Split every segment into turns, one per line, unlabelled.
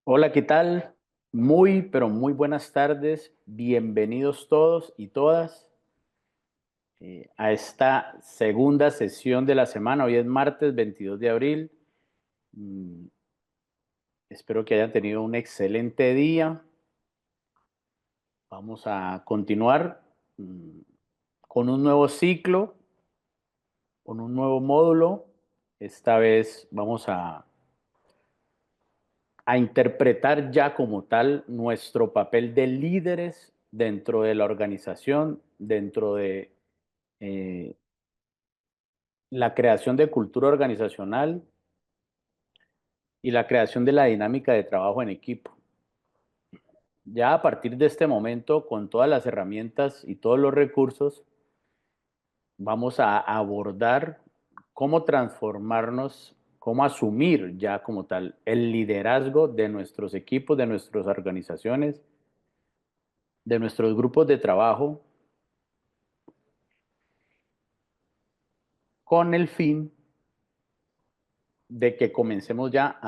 Hola, ¿qué tal? Muy, pero muy buenas tardes. Bienvenidos todos y todas a esta segunda sesión de la semana. Hoy es martes 22 de abril. Mm, Espero que hayan tenido un excelente día. Vamos a continuar mm, con un nuevo ciclo, con un nuevo módulo. Esta vez vamos a interpretar ya como tal nuestro papel de líderes dentro de la organización, dentro de eh, la creación de cultura organizacional y la creación de la dinámica de trabajo en equipo. Ya a partir de este momento, con todas las herramientas y todos los recursos, vamos a abordar cómo transformarnos, cómo asumir ya como tal el liderazgo de nuestros equipos, de nuestras organizaciones, de nuestros grupos de trabajo, con el fin de que comencemos ya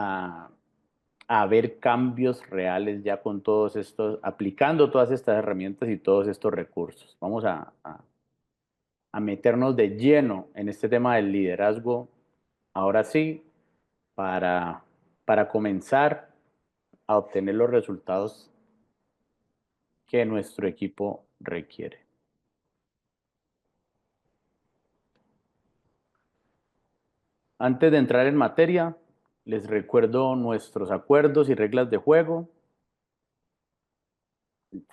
a ver cambios reales ya con todos estos, aplicando todas estas herramientas y todos estos recursos. Vamos a meternos de lleno en este tema del liderazgo, ahora sí, para, para comenzar a obtener los resultados que nuestro equipo requiere. Antes de entrar en materia, les recuerdo nuestros acuerdos y reglas de juego.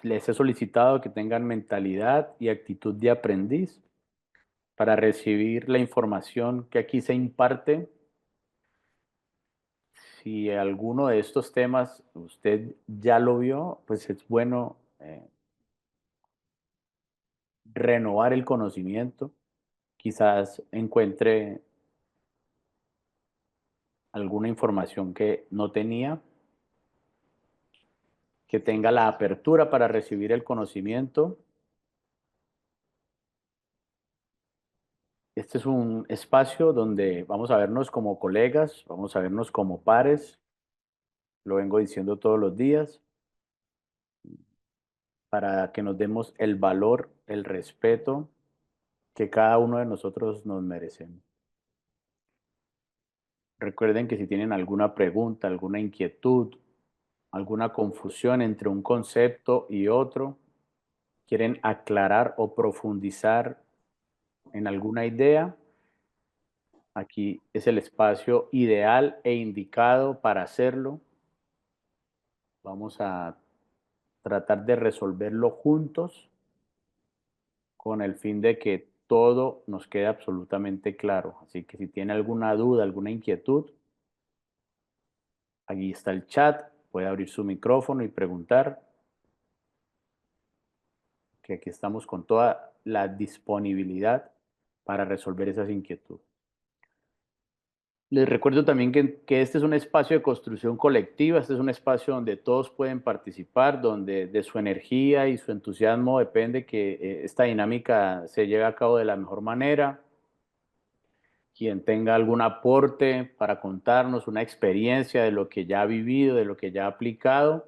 Les he solicitado que tengan mentalidad y actitud de aprendiz para recibir la información que aquí se imparte. Si alguno de estos temas usted ya lo vio, pues es bueno renovar el conocimiento. Quizás encuentre alguna información que no tenía, que tenga la apertura para recibir el conocimiento. Este es un espacio donde vamos a vernos como colegas, vamos a vernos como pares, lo vengo diciendo todos los días, para que nos demos el valor, el respeto que cada uno de nosotros nos merecemos. Recuerden que si tienen alguna pregunta, alguna inquietud, alguna confusión entre un concepto y otro, quieren aclarar o profundizar en alguna idea, aquí es el espacio ideal e indicado para hacerlo. Vamos a tratar de resolverlo juntos con el fin de que todo nos quede absolutamente claro. Así que si tiene alguna duda, alguna inquietud, aquí está el chat, puede abrir su micrófono y preguntar, que aquí estamos con toda la disponibilidad para resolver esas inquietudes. Les recuerdo también que este es un espacio de construcción colectiva, este es un espacio donde todos pueden participar, donde de su energía y su entusiasmo depende que esta dinámica se lleve a cabo de la mejor manera. Quien tenga algún aporte para contarnos una experiencia de lo que ya ha vivido, de lo que ya ha aplicado,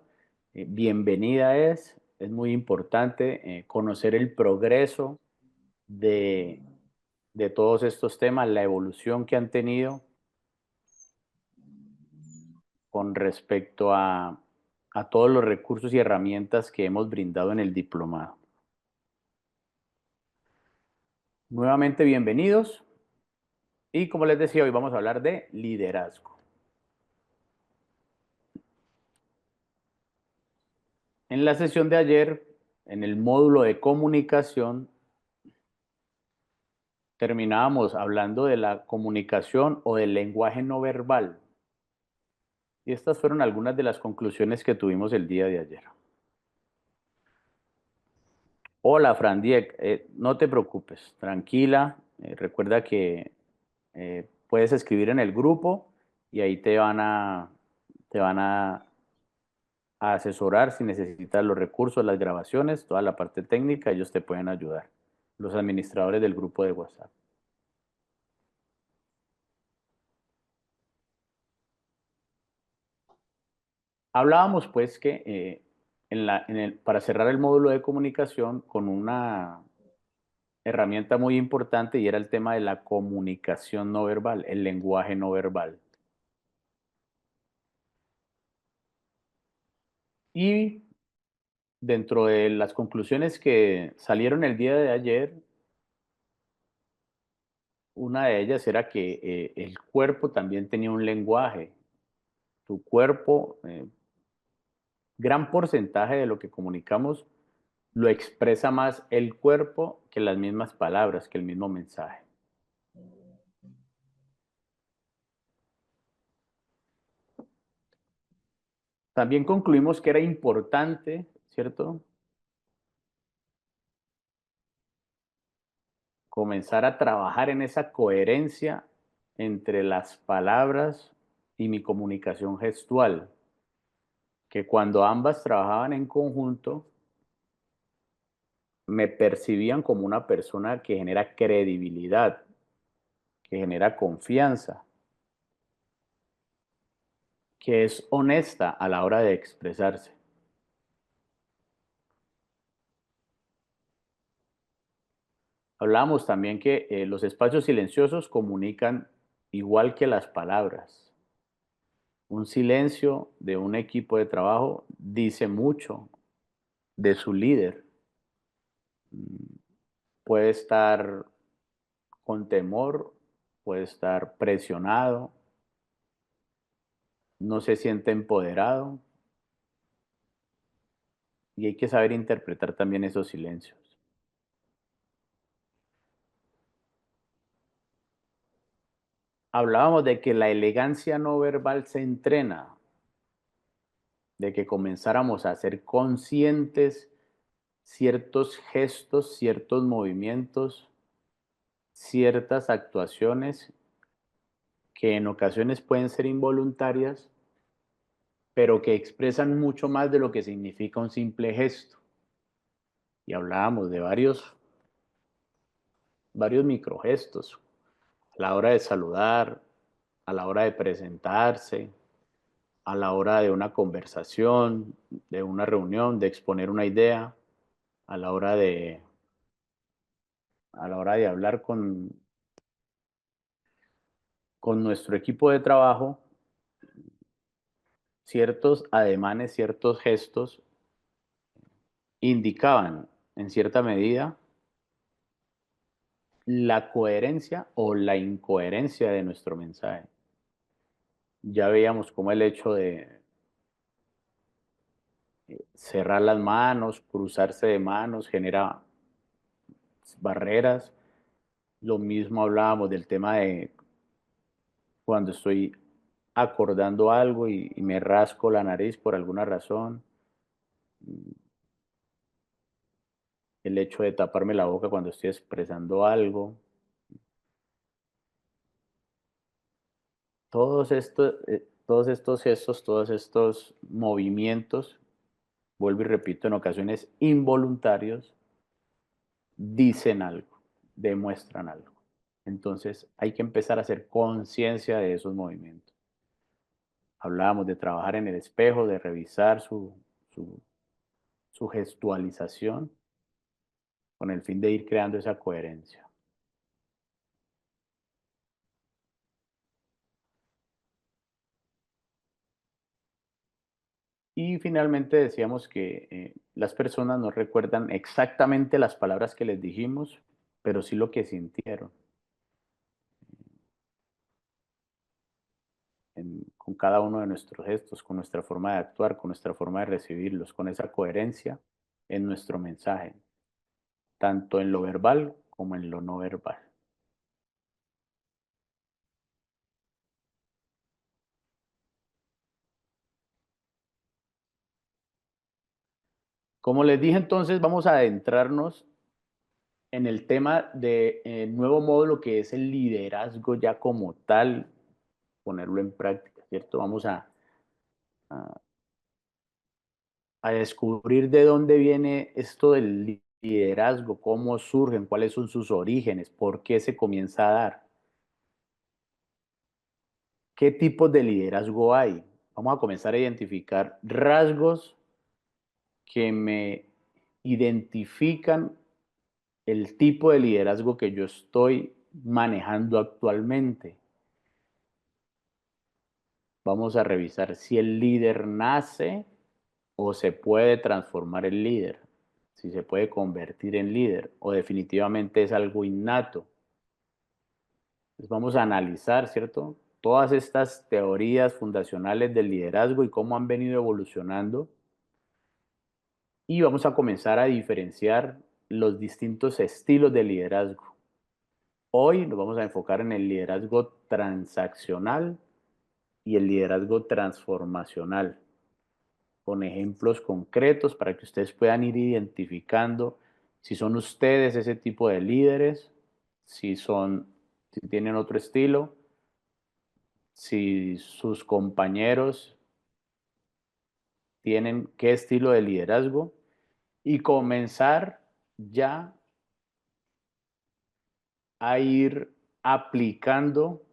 bienvenida es. Es muy importante conocer el progreso de, de todos estos temas, la evolución que han tenido con respecto a todos los recursos y herramientas que hemos brindado en el diplomado. Nuevamente bienvenidos y como les decía, hoy vamos a hablar de liderazgo. En la sesión de ayer, en el módulo de comunicación, terminábamos hablando de la comunicación o del lenguaje no verbal. Y estas fueron algunas de las conclusiones que tuvimos el día de ayer. Hola, Fran Diek, no te preocupes, tranquila. Recuerda que puedes escribir en el grupo y ahí te van a a asesorar si necesitas los recursos, las grabaciones, toda la parte técnica, ellos te pueden ayudar, los administradores del grupo de WhatsApp. Hablábamos pues que para cerrar el módulo de comunicación con una herramienta muy importante y era el tema de la comunicación no verbal, el lenguaje no verbal. Y dentro de las conclusiones que salieron el día de ayer, una de ellas era que el cuerpo también tenía un lenguaje. Tu cuerpo, gran porcentaje de lo que comunicamos lo expresa más el cuerpo que las mismas palabras, que el mismo mensaje. También concluimos que era importante, ¿cierto? Comenzar a trabajar en esa coherencia entre las palabras y mi comunicación gestual, que cuando ambas trabajaban en conjunto, me percibían como una persona que genera credibilidad, que genera confianza, que es honesta a la hora de expresarse. Hablábamos también que los espacios silenciosos comunican igual que las palabras. Un silencio de un equipo de trabajo dice mucho de su líder. Mm, Puede estar con temor, puede estar presionado, no se siente empoderado y hay que saber interpretar también esos silencios. Hablábamos de que la elegancia no verbal se entrena, de que comenzáramos a ser conscientes ciertos gestos, ciertos movimientos, ciertas actuaciones que en ocasiones pueden ser involuntarias, pero que expresan mucho más de lo que significa un simple gesto. Y hablábamos de varios microgestos, a la hora de saludar, a la hora de presentarse, a la hora de una conversación, de una reunión, de exponer una idea, a la hora de, a la hora de hablar con nuestro equipo de trabajo, ciertos ademanes, ciertos gestos indicaban en cierta medida la coherencia o la incoherencia de nuestro mensaje. Ya veíamos cómo el hecho de cerrar las manos, cruzarse de manos, genera barreras. Lo mismo hablábamos del tema de cuando estoy acordando algo y me rasco la nariz por alguna razón, el hecho de taparme la boca cuando estoy expresando algo. Todos estos gestos, todos estos movimientos, vuelvo y repito, en ocasiones involuntarios, dicen algo, demuestran algo. Entonces hay que empezar a hacer conciencia de esos movimientos. Hablábamos de trabajar en el espejo, de revisar su, su gestualización con el fin de ir creando esa coherencia. Y finalmente decíamos que las personas no recuerdan exactamente las palabras que les dijimos, pero sí lo que sintieron con cada uno de nuestros gestos, con nuestra forma de actuar, con nuestra forma de recibirlos, con esa coherencia en nuestro mensaje, tanto en lo verbal como en lo no verbal. Como les dije entonces, vamos a adentrarnos en el tema del nuevo módulo que es el liderazgo ya como tal, ponerlo en práctica, ¿cierto? Vamos a a descubrir de dónde viene esto del liderazgo, cómo surgen, cuáles son sus orígenes, por qué se comienza a dar, qué tipos de liderazgo hay. Vamos a comenzar a identificar rasgos que me identifican el tipo de liderazgo que yo estoy manejando actualmente. Vamos a revisar si el líder nace o se puede transformar el líder, si se puede convertir en líder o definitivamente es algo innato. Entonces vamos a analizar, ¿cierto? Todas estas teorías fundacionales del liderazgo y cómo han venido evolucionando y vamos a comenzar a diferenciar los distintos estilos de liderazgo. Hoy nos vamos a enfocar en el liderazgo transaccional y el liderazgo transformacional, con ejemplos concretos para que ustedes puedan ir identificando si son ustedes ese tipo de líderes, si tienen otro estilo, si sus compañeros tienen qué estilo de liderazgo y comenzar ya a ir aplicando,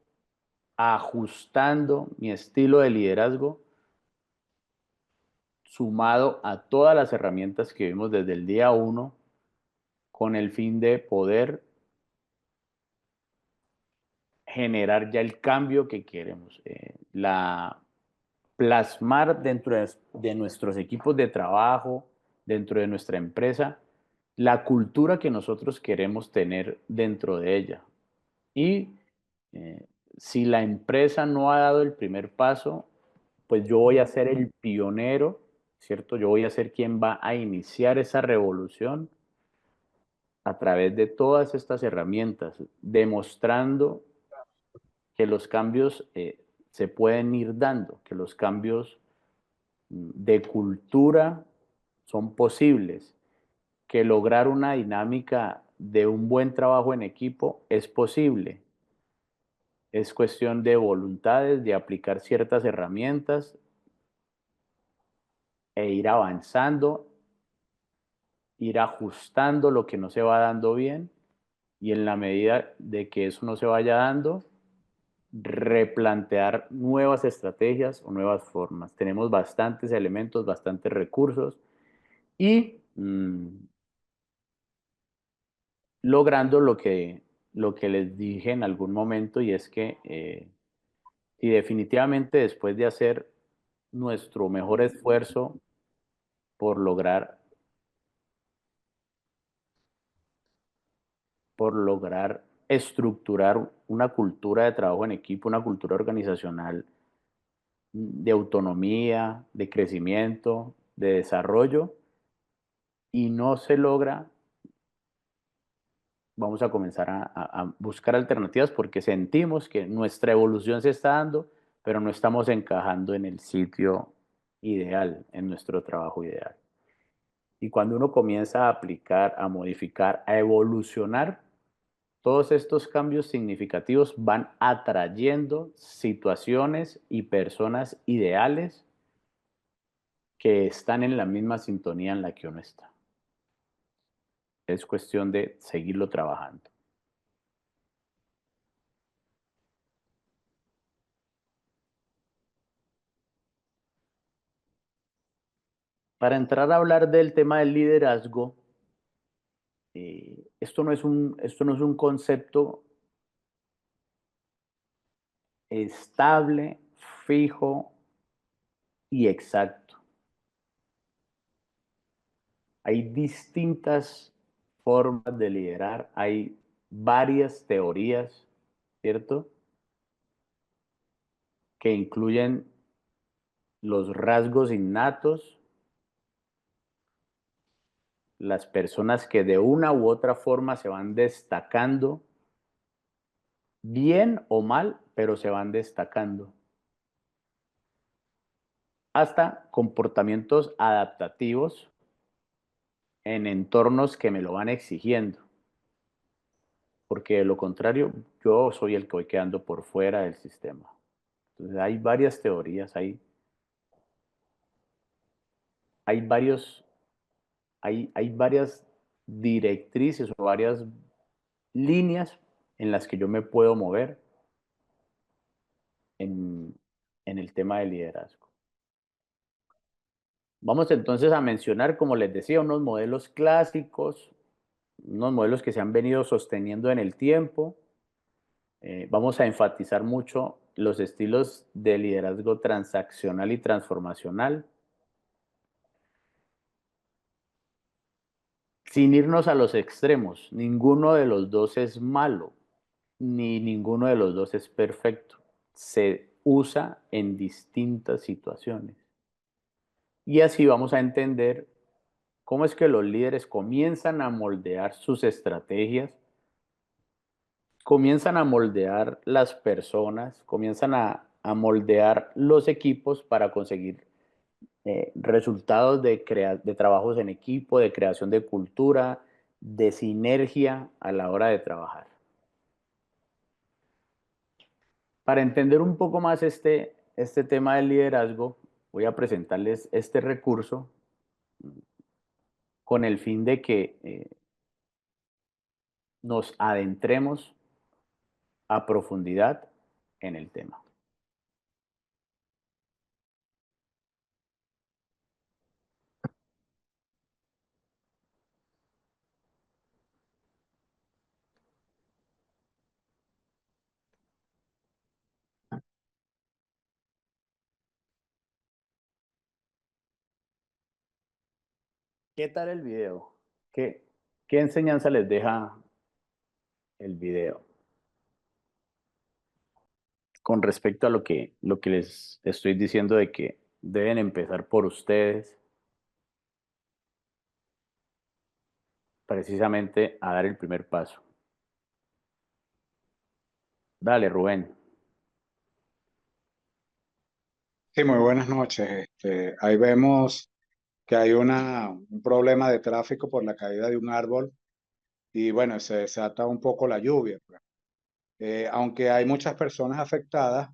ajustando mi estilo de liderazgo sumado a todas las herramientas que vimos desde el día uno con el fin de poder generar ya el cambio que queremos. Plasmar dentro de nuestros equipos de trabajo, dentro de nuestra empresa, la cultura que nosotros queremos tener dentro de ella. Y eh, si la empresa no ha dado el primer paso, pues yo voy a ser el pionero, ¿cierto? Yo voy a ser quien va a iniciar esa revolución a través de todas estas herramientas, demostrando que los cambios se pueden ir dando, que los cambios de cultura son posibles, que lograr una dinámica de un buen trabajo en equipo es posible. Es cuestión de voluntades, de aplicar ciertas herramientas e ir avanzando, ir ajustando lo que no se va dando bien y en la medida de que eso no se vaya dando, replantear nuevas estrategias o nuevas formas. Tenemos bastantes elementos, bastantes recursos y logrando lo que les dije en algún momento y es que si definitivamente después de hacer nuestro mejor esfuerzo por lograr, por lograr estructurar una cultura de trabajo en equipo, una cultura organizacional de autonomía, de crecimiento, de desarrollo, y no se logra, vamos a comenzar a buscar alternativas porque sentimos que nuestra evolución se está dando, pero no estamos encajando en el sitio ideal, en nuestro trabajo ideal. Y cuando uno comienza a aplicar, a modificar, a evolucionar, todos estos cambios significativos van atrayendo situaciones y personas ideales que están en la misma sintonía en la que uno está. Es cuestión de seguirlo trabajando. Para entrar a hablar del tema del liderazgo, esto no es un concepto estable, fijo y exacto. Hay distintas formas de liderar, hay varias teorías, ¿cierto? Que incluyen los rasgos innatos, las personas que de una u otra forma se van destacando, bien o mal, pero se van destacando, hasta comportamientos adaptativos en entornos que me lo van exigiendo, porque de lo contrario, yo soy el que voy quedando por fuera del sistema. Entonces hay varias teorías, hay hay varias directrices o varias líneas en las que yo me puedo mover en, en el tema del liderazgo. Vamos entonces a mencionar, como les decía, unos modelos clásicos, unos modelos que se han venido sosteniendo en el tiempo. Vamos a enfatizar mucho los estilos de liderazgo transaccional y transformacional, sin irnos a los extremos. Ninguno de los dos es malo, ni ninguno de los dos es perfecto. Se usa en distintas situaciones. Y así vamos a entender cómo es que los líderes comienzan a moldear sus estrategias, comienzan a moldear las personas, comienzan a moldear los equipos para conseguir resultados de trabajos en equipo, de creación de cultura, de sinergia a la hora de trabajar. Para entender un poco más este tema del liderazgo, voy a presentarles este recurso con el fin de que nos adentremos a profundidad en el tema. ¿Qué tal el video? ¿Qué enseñanza les deja el video con respecto a lo que les estoy diciendo de que deben empezar por ustedes, precisamente a dar el primer paso? Dale, Rubén.
Sí, muy buenas noches. Ahí vemos que hay un problema de tráfico por la caída de un árbol y bueno, se desata un poco la lluvia, pues. Aunque hay muchas personas afectadas,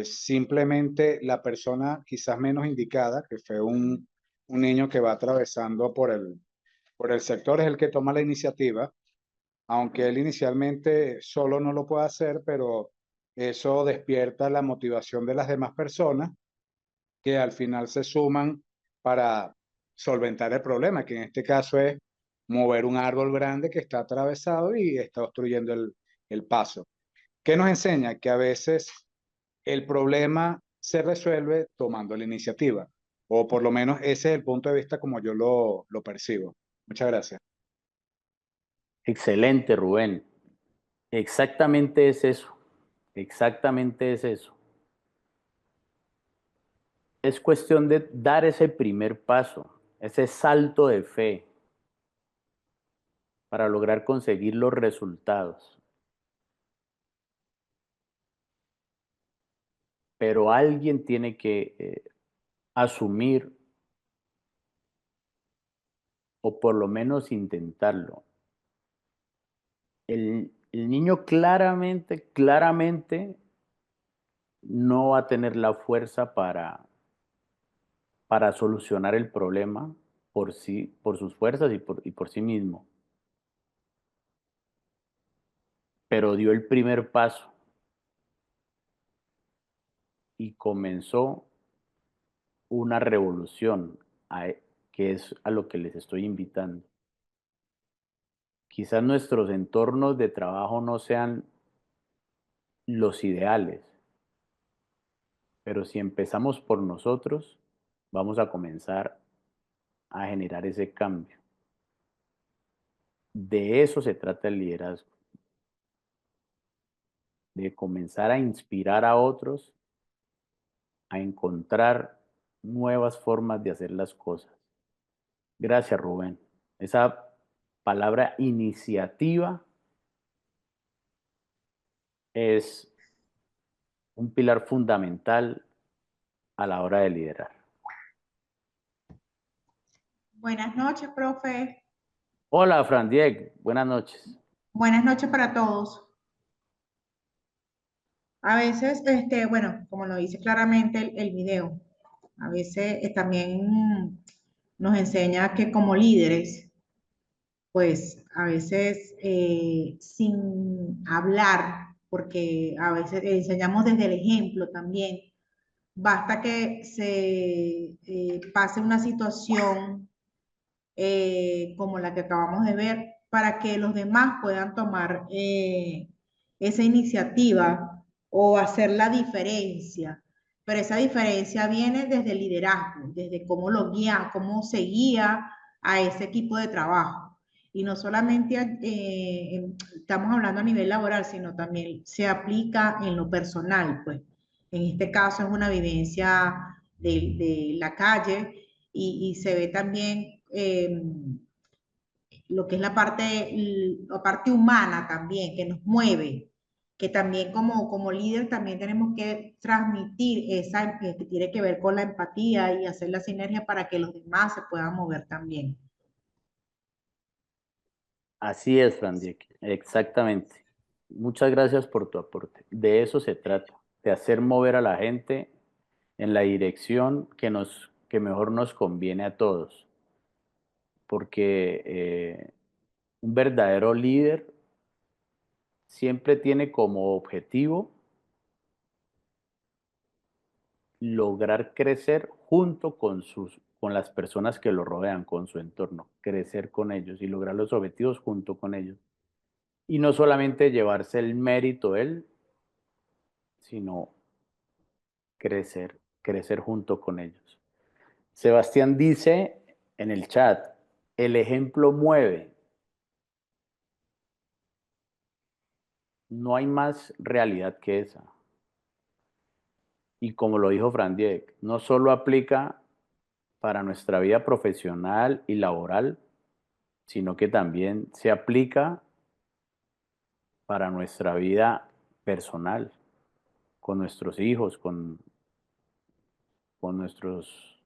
simplemente la persona quizás menos indicada, que fue un niño que va atravesando por el sector, es el que toma la iniciativa, aunque él inicialmente solo no lo puede hacer, pero eso despierta la motivación de las demás personas que al final se suman para solventar el problema, que en este caso es mover un árbol grande que está atravesado y está obstruyendo el paso. ¿Qué nos enseña? Que a veces el problema se resuelve tomando la iniciativa, o por lo menos ese es el punto de vista como yo lo percibo. Muchas gracias.
Excelente, Rubén. Exactamente es eso. Exactamente es eso. Es cuestión de dar ese primer paso, ese salto de fe para lograr conseguir los resultados. Pero alguien tiene que asumir o por lo menos intentarlo. El niño claramente no va a tener la fuerza para solucionar el problema por sí, por sus fuerzas y por sí mismo. Pero dio el primer paso y comenzó una revolución, que es a lo que les estoy invitando. Quizás nuestros entornos de trabajo no sean los ideales, pero si empezamos por nosotros, vamos a comenzar a generar ese cambio. De eso se trata el liderazgo, de comenzar a inspirar a otros a encontrar nuevas formas de hacer las cosas. Gracias, Rubén. Esa palabra iniciativa es un pilar fundamental a la hora de liderar.
Buenas noches, profe.
Hola, Fran Dieg. Buenas noches.
Buenas noches para todos. A veces, bueno, como lo dice claramente el video, A veces también nos enseña que como líderes, pues a veces sin hablar, porque a veces enseñamos desde el ejemplo también, basta que se pase una situación como la que acabamos de ver para que los demás puedan tomar esa iniciativa o hacer la diferencia. Pero esa diferencia viene desde el liderazgo, desde cómo lo guía, cómo se guía a ese equipo de trabajo. Y no solamente estamos hablando a nivel laboral, sino también se aplica en lo personal, pues. En este caso es una vivencia de la calle y se ve también lo que es la parte humana también, que nos mueve, que también como líder también tenemos que transmitir esa que tiene que ver con la empatía y hacer la sinergia para que los demás se puedan mover también.
Así es, Frandiek, exactamente. Muchas gracias por tu aporte. De eso se trata, de hacer mover a la gente en la dirección que mejor nos conviene a todos. Porque un verdadero líder siempre tiene como objetivo lograr crecer junto con las personas que lo rodean, con su entorno, crecer con ellos y lograr los objetivos junto con ellos. Y no solamente llevarse el mérito él, sino crecer junto con ellos. Sebastián dice en el chat, el ejemplo mueve. No hay más realidad que esa. Y como lo dijo Fran Dieck, no solo aplica para nuestra vida profesional y laboral, sino que también se aplica para nuestra vida personal, con nuestros hijos, con nuestros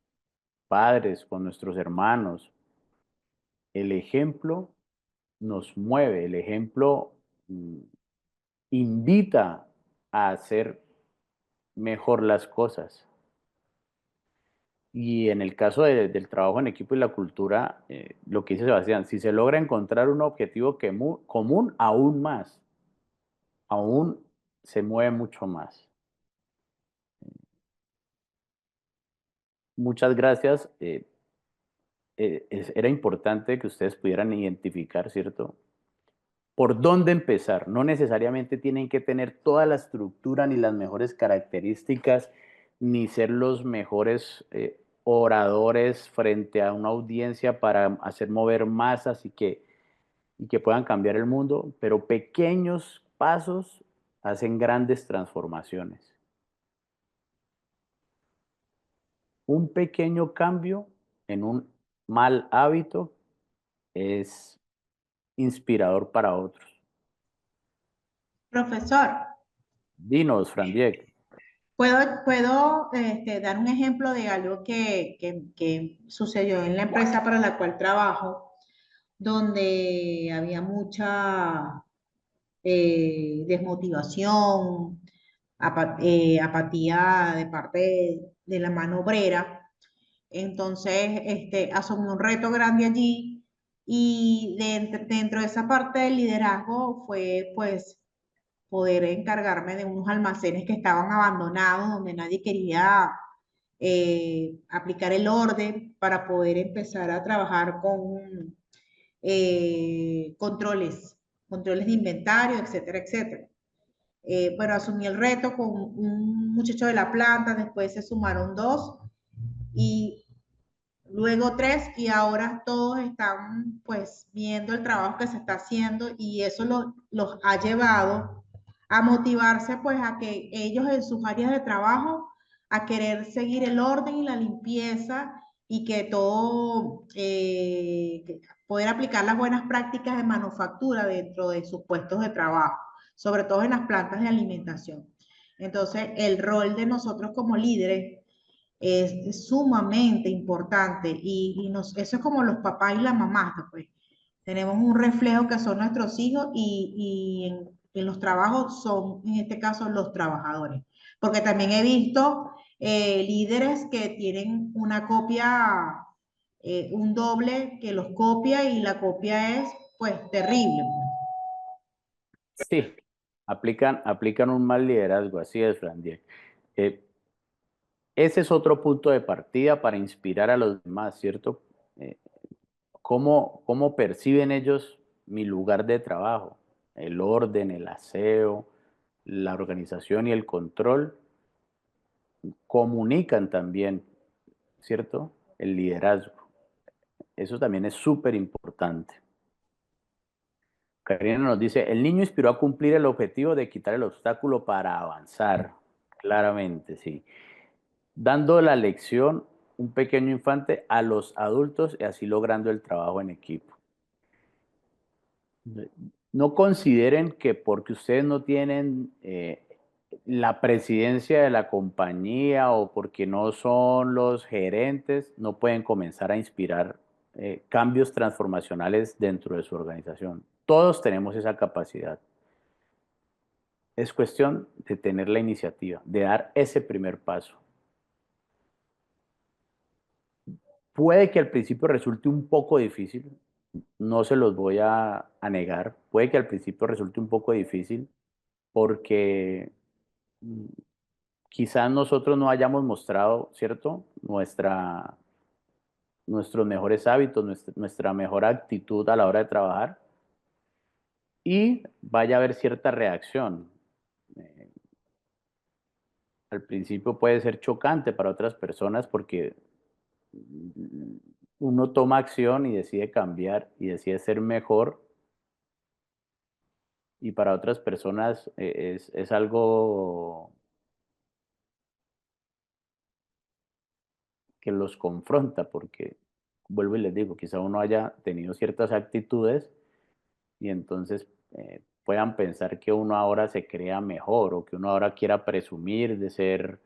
padres, con nuestros hermanos. El ejemplo nos mueve, el ejemplo invita a hacer mejor las cosas. Y en el caso del trabajo en equipo y la cultura, lo que dice Sebastián, si se logra encontrar un objetivo común, aún se mueve mucho más. Muchas gracias. Era importante que ustedes pudieran identificar, ¿cierto? ¿Por dónde empezar? No necesariamente tienen que tener toda la estructura ni las mejores características, ni ser los mejores oradores frente a una audiencia para hacer mover masas y que puedan cambiar el mundo, pero pequeños pasos hacen grandes transformaciones. Un pequeño cambio en un mal hábito es inspirador para otros.
Profesor,
Dinos, Fran Diek.
¿puedo dar un ejemplo de algo que sucedió en la empresa para la cual trabajo, donde había mucha desmotivación, apatía de parte de la mano obrera? Entonces, asumí un reto grande allí y dentro de esa parte del liderazgo fue pues poder encargarme de unos almacenes que estaban abandonados, donde nadie quería aplicar el orden para poder empezar a trabajar con controles de inventario, etcétera, etcétera. Bueno, asumí el reto con un muchacho de la planta, después se sumaron dos y luego tres, y ahora todos están pues viendo el trabajo que se está haciendo y eso los ha llevado a motivarse pues a que ellos en sus áreas de trabajo a querer seguir el orden y la limpieza y que todo, poder aplicar las buenas prácticas de manufactura dentro de sus puestos de trabajo, sobre todo en las plantas de alimentación. Entonces, el rol de nosotros como líderes es sumamente importante y eso es como los papás y las mamás, pues. Tenemos un reflejo que son nuestros hijos y en los trabajos son, en este caso, los trabajadores. Porque también he visto líderes que tienen una copia, un doble que los copia y la copia es pues terrible, pues.
Sí, aplican un mal liderazgo, así es, Fran Diego. Ese es otro punto de partida para inspirar a los demás, ¿cierto? Eh, ¿Cómo perciben ellos mi lugar de trabajo? El orden, el aseo, la organización y el control comunican también, ¿cierto? El liderazgo. Eso también es súper importante. Karina nos dice, el niño inspiró a cumplir el objetivo de quitar el obstáculo para avanzar. Claramente, sí. Dando la lección un pequeño infante a los adultos y así logrando el trabajo en equipo. No consideren que porque ustedes no tienen la presidencia de la compañía o porque no son los gerentes, no pueden comenzar a inspirar cambios transformacionales dentro de su organización. Todos tenemos esa capacidad. Es cuestión de tener la iniciativa, de dar ese primer paso. Puede que al principio resulte un poco difícil, no se los voy a negar, puede que al principio resulte un poco difícil porque mm, quizás nosotros no hayamos mostrado, ¿cierto? Nuestros mejores hábitos, nuestra mejor actitud a la hora de trabajar y vaya a haber cierta reacción. Eh, Al principio puede ser chocante para otras personas porque uno toma acción y decide cambiar y decide ser mejor y para otras personas es algo que los confronta porque, vuelvo y les digo, quizá uno haya tenido ciertas actitudes y entonces puedan pensar que uno ahora se crea mejor o que uno ahora quiera presumir de ser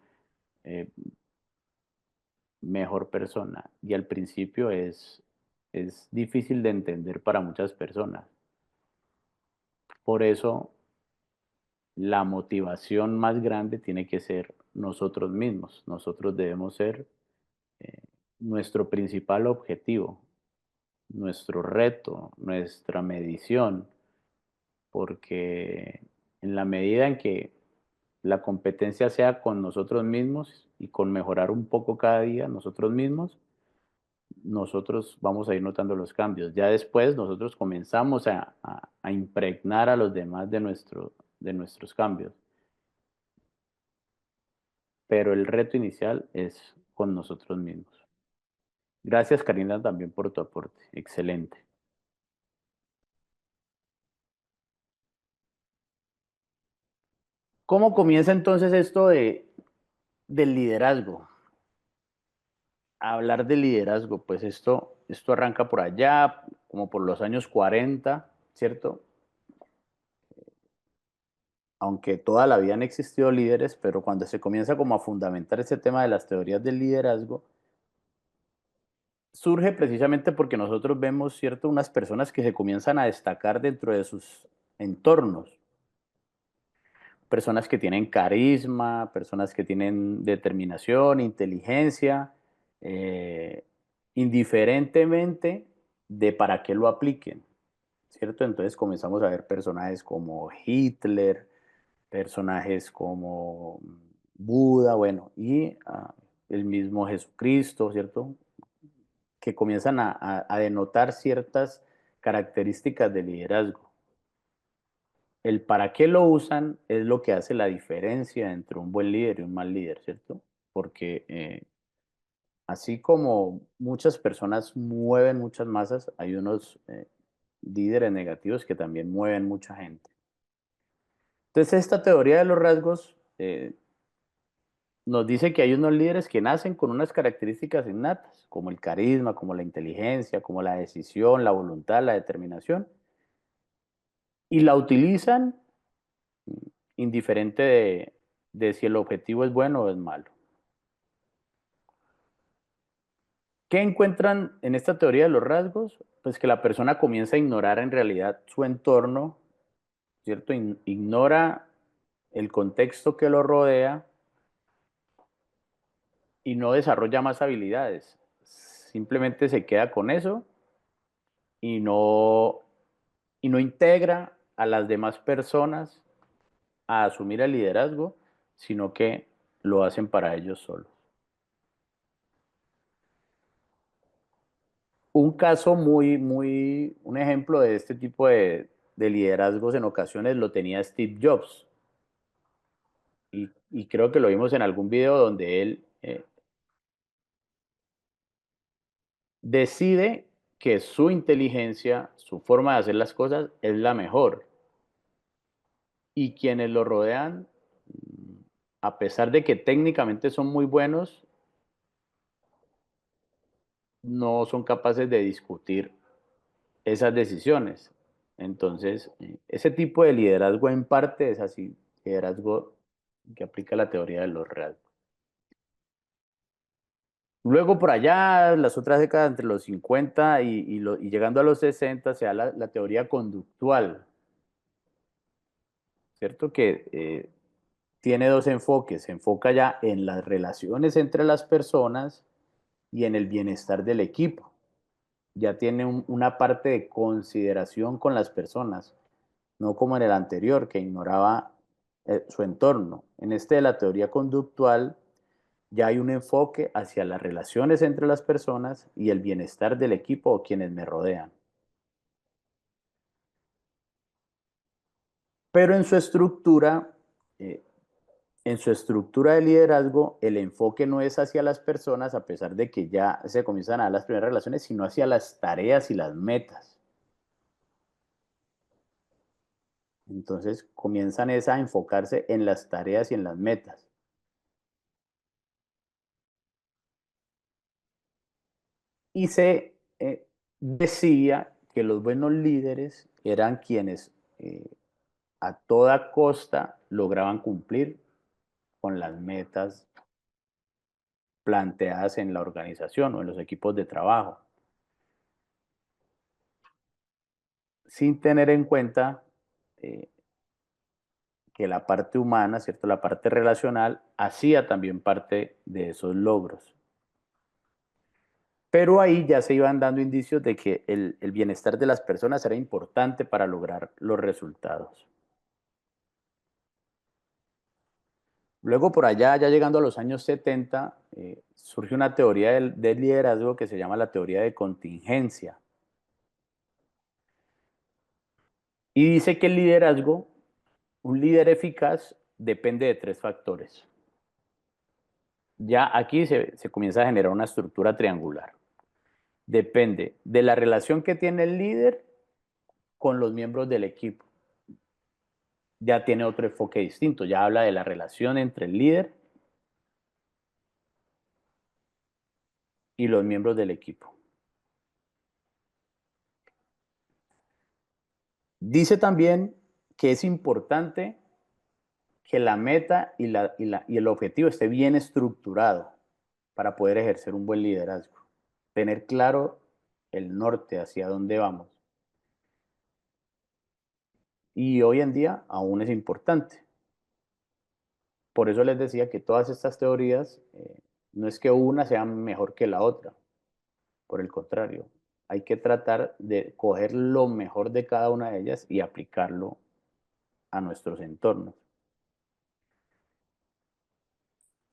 eh, mejor persona. Y al principio es difícil de entender para muchas personas. Por eso la motivación más grande tiene que ser nosotros mismos. Nosotros debemos ser eh, nuestro principal objetivo, nuestro reto, nuestra medición, porque en la medida en que la competencia sea con nosotros mismos y con mejorar un poco cada día nosotros mismos, nosotros vamos a ir notando los cambios. Ya después nosotros comenzamos a impregnar a los demás de nuestros cambios. Pero el reto inicial es con nosotros mismos. Gracias, Karina, también por tu aporte. Excelente. ¿Cómo comienza entonces esto del liderazgo? A hablar de liderazgo, pues esto arranca por allá, como por los años 40, ¿cierto? Aunque toda la vida han existido líderes, pero cuando se comienza como a fundamentar ese tema de las teorías del liderazgo, surge precisamente porque nosotros vemos, ¿cierto?, unas personas que se comienzan a destacar dentro de sus entornos. Personas que tienen carisma, personas que tienen determinación, inteligencia, eh, indiferentemente de para qué lo apliquen, ¿cierto? Entonces comenzamos a ver personajes como Hitler, personajes como Buda, bueno, y el mismo Jesucristo, ¿cierto? Que comienzan a denotar ciertas características de liderazgo. El para qué lo usan es lo que hace la diferencia entre un buen líder y un mal líder, ¿cierto? Porque así como muchas personas mueven muchas masas, hay unos líderes negativos que también mueven mucha gente. Entonces, esta teoría de los rasgos nos dice que hay unos líderes que nacen con unas características innatas, como el carisma, como la inteligencia, como la decisión, la voluntad, la determinación, y la utilizan indiferente de si el objetivo es bueno o es malo. ¿Qué encuentran en esta teoría de los rasgos? Pues que la persona comienza a ignorar en realidad su entorno, ¿cierto? Ignora el contexto que lo rodea y no desarrolla más habilidades. Simplemente se queda con eso y no integra a las demás personas a asumir el liderazgo, sino que lo hacen para ellos solos. Un caso un ejemplo de este tipo de liderazgos en ocasiones lo tenía Steve Jobs. Y creo que lo vimos en algún video donde él decide que su inteligencia, su forma de hacer las cosas es la mejor. Y quienes lo rodean, a pesar de que técnicamente son muy buenos, no son capaces de discutir esas decisiones. Entonces, ese tipo de liderazgo en parte es así, liderazgo que aplica la teoría de los rasgos. Luego por allá, las otras décadas entre los 50 y llegando a los 60, se da la teoría conductual, ¿cierto? Que tiene dos enfoques. Se enfoca ya en las relaciones entre las personas y en el bienestar del equipo. Ya tiene una parte de consideración con las personas, no como en el anterior, que ignoraba su entorno. En este de la teoría conductual ya hay un enfoque hacia las relaciones entre las personas y el bienestar del equipo o quienes me rodean. Pero eh, en su estructura de liderazgo, el enfoque no es hacia las personas, a pesar de que ya se comienzan a dar las primeras relaciones, sino hacia las tareas y las metas. Entonces comienzan a enfocarse en las tareas y en las metas. Y se decía que los buenos líderes eran quienes a toda costa lograban cumplir con las metas planteadas en la organización o en los equipos de trabajo, sin tener en cuenta eh, que la parte humana, ¿cierto? La parte relacional hacía también parte de esos logros. Pero ahí ya se iban dando indicios de que el bienestar de las personas era importante para lograr los resultados. Luego por allá, ya llegando a los años 70, surge una teoría del liderazgo que se llama la teoría de contingencia. Y dice que el liderazgo, un líder eficaz, depende de tres factores. Ya aquí se comienza a generar una estructura triangular. Depende de la relación que tiene el líder con los miembros del equipo. Ya tiene otro enfoque distinto, ya habla de la relación entre el líder y los miembros del equipo. Dice también que es importante que la meta y el objetivo esté bien estructurado para poder ejercer un buen liderazgo. Tener claro el norte, hacia dónde vamos. Y hoy en día aún es importante. Por eso les decía que todas estas teorías no es que una sea mejor que la otra. Por el contrario, hay que tratar de coger lo mejor de cada una de ellas y aplicarlo a nuestros entornos.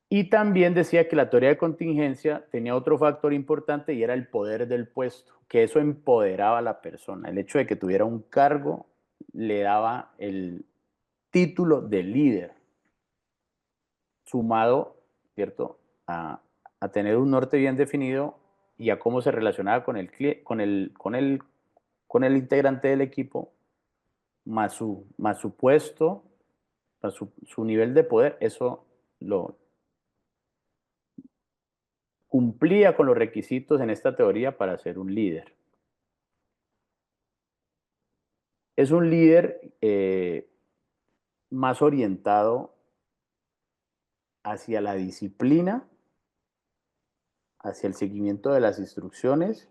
Y también decía que la teoría de contingencia tenía otro factor importante y era el poder del puesto, que eso empoderaba a la persona. El hecho de que tuviera un cargo le daba el título de líder, sumado, ¿cierto?, a tener un norte bien definido y a cómo se relacionaba con el integrante del equipo, más su puesto, más su nivel de poder, eso lo cumplía con los requisitos en esta teoría para ser un líder. Es un líder más orientado hacia la disciplina, hacia el seguimiento de las instrucciones,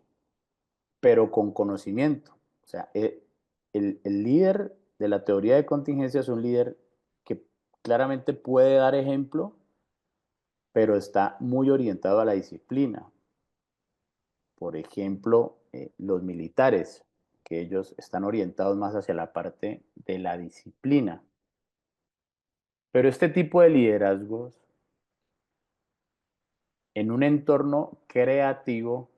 pero con conocimiento. O sea, el líder de la teoría de contingencia es un líder que claramente puede dar ejemplo pero está muy orientado a la disciplina. Por ejemplo, los militares, que ellos están orientados más hacia la parte de la disciplina. Pero este tipo de liderazgos, en un entorno creativo,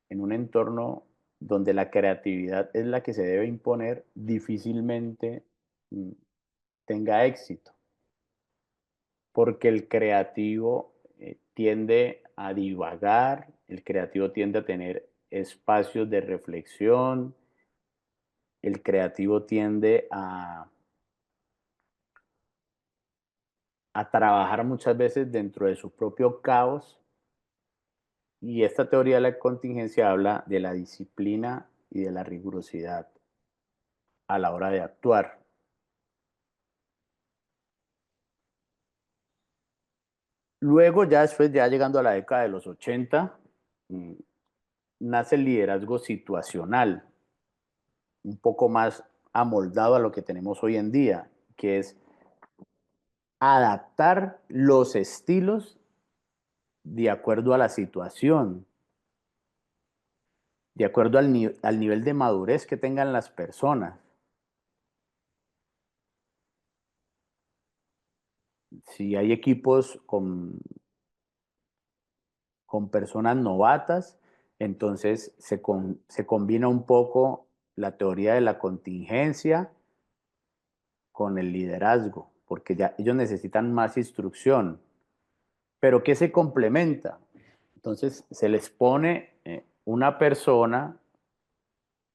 en un entorno donde la creatividad es la que se debe imponer, difícilmente mm, tenga éxito, porque el creativo tiende a divagar, el creativo tiende a tener espacios de reflexión, el creativo tiende a trabajar muchas veces dentro de su propio caos, y esta teoría de la contingencia habla de la disciplina y de la rigurosidad a la hora de actuar. Luego, ya después, ya llegando a la década de los 80, mm, nace el liderazgo situacional, un poco más amoldado a lo que tenemos hoy en día, que es adaptar los estilos de acuerdo a la situación, de acuerdo al nivel de madurez que tengan las personas. Si hay equipos con personas novatas, entonces se combina un poco la teoría de la contingencia con el liderazgo, porque ya ellos necesitan más instrucción. Pero ¿qué se complementa? Entonces se les pone una persona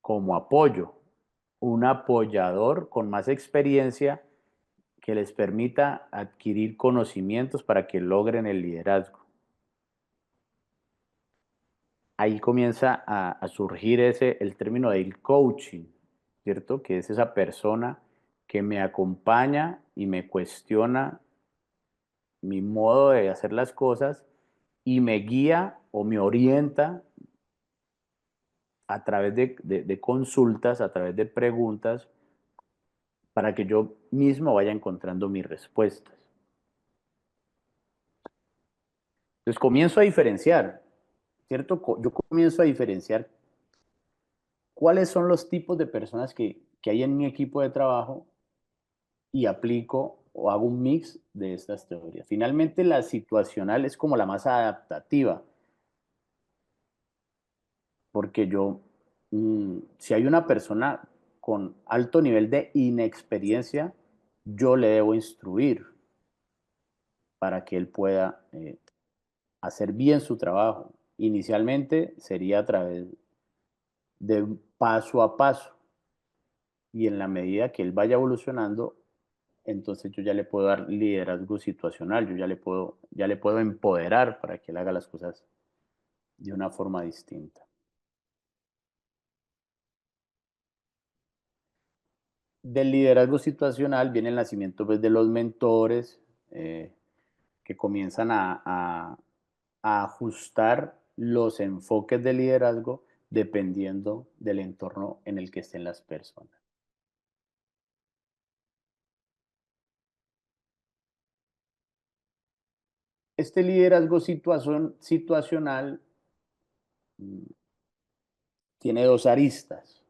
como apoyo, un apoyador con más experiencia que les permita adquirir conocimientos para que logren el liderazgo. Ahí comienza a surgir el término del coaching, ¿cierto? Que es esa persona que me acompaña y me cuestiona mi modo de hacer las cosas y me guía o me orienta a través de consultas, a través de preguntas, para que yo mismo vaya encontrando mis respuestas. Entonces comienzo a diferenciar, ¿cierto? Yo comienzo a diferenciar cuáles son los tipos de personas que hay en mi equipo de trabajo y aplico o hago un mix de estas teorías. Finalmente, la situacional es como la más adaptativa, porque si hay una persona con alto nivel de inexperiencia, yo le debo instruir para que él pueda hacer bien su trabajo. Inicialmente sería a través de un paso a paso, y en la medida que él vaya evolucionando, entonces yo ya le puedo dar liderazgo situacional, yo ya le puedo empoderar para que él haga las cosas de una forma distinta. Del liderazgo situacional viene el nacimiento, pues, de los mentores, que comienzan a ajustar los enfoques de liderazgo dependiendo del entorno en el que estén las personas. Este liderazgo situacional mm, tiene dos aristas.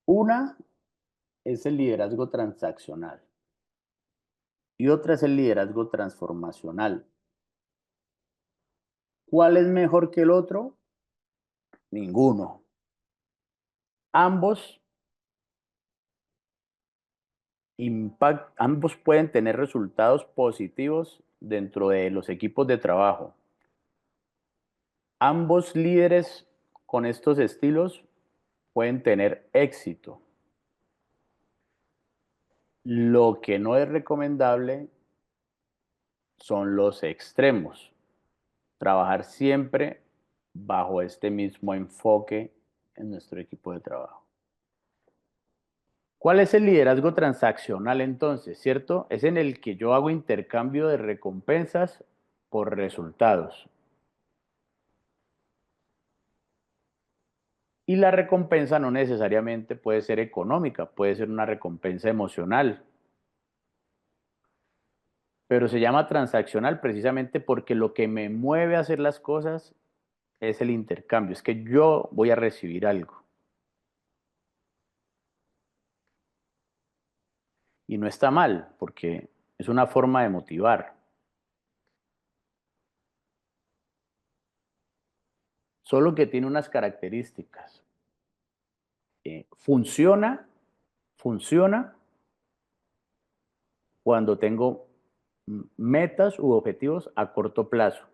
Una es el liderazgo transaccional y otra es el liderazgo transformacional. ¿Cuál es mejor que el otro? Ninguno. Ambos, ambos pueden tener resultados positivos dentro de los equipos de trabajo. Ambos líderes con estos estilos pueden tener éxito. Lo que no es recomendable son los extremos. Trabajar siempre bajo este mismo enfoque en nuestro equipo de trabajo. ¿Cuál es el liderazgo transaccional entonces? ¿Cierto? Es en el que yo hago intercambio de recompensas por resultados. Y la recompensa no necesariamente puede ser económica, puede ser una recompensa emocional. Pero se llama transaccional precisamente porque lo que me mueve a hacer las cosas es el intercambio, es que yo voy a recibir algo. Y no está mal, porque es una forma de motivar. Solo que tiene unas características. Funciona cuando tengo metas u objetivos a corto plazo.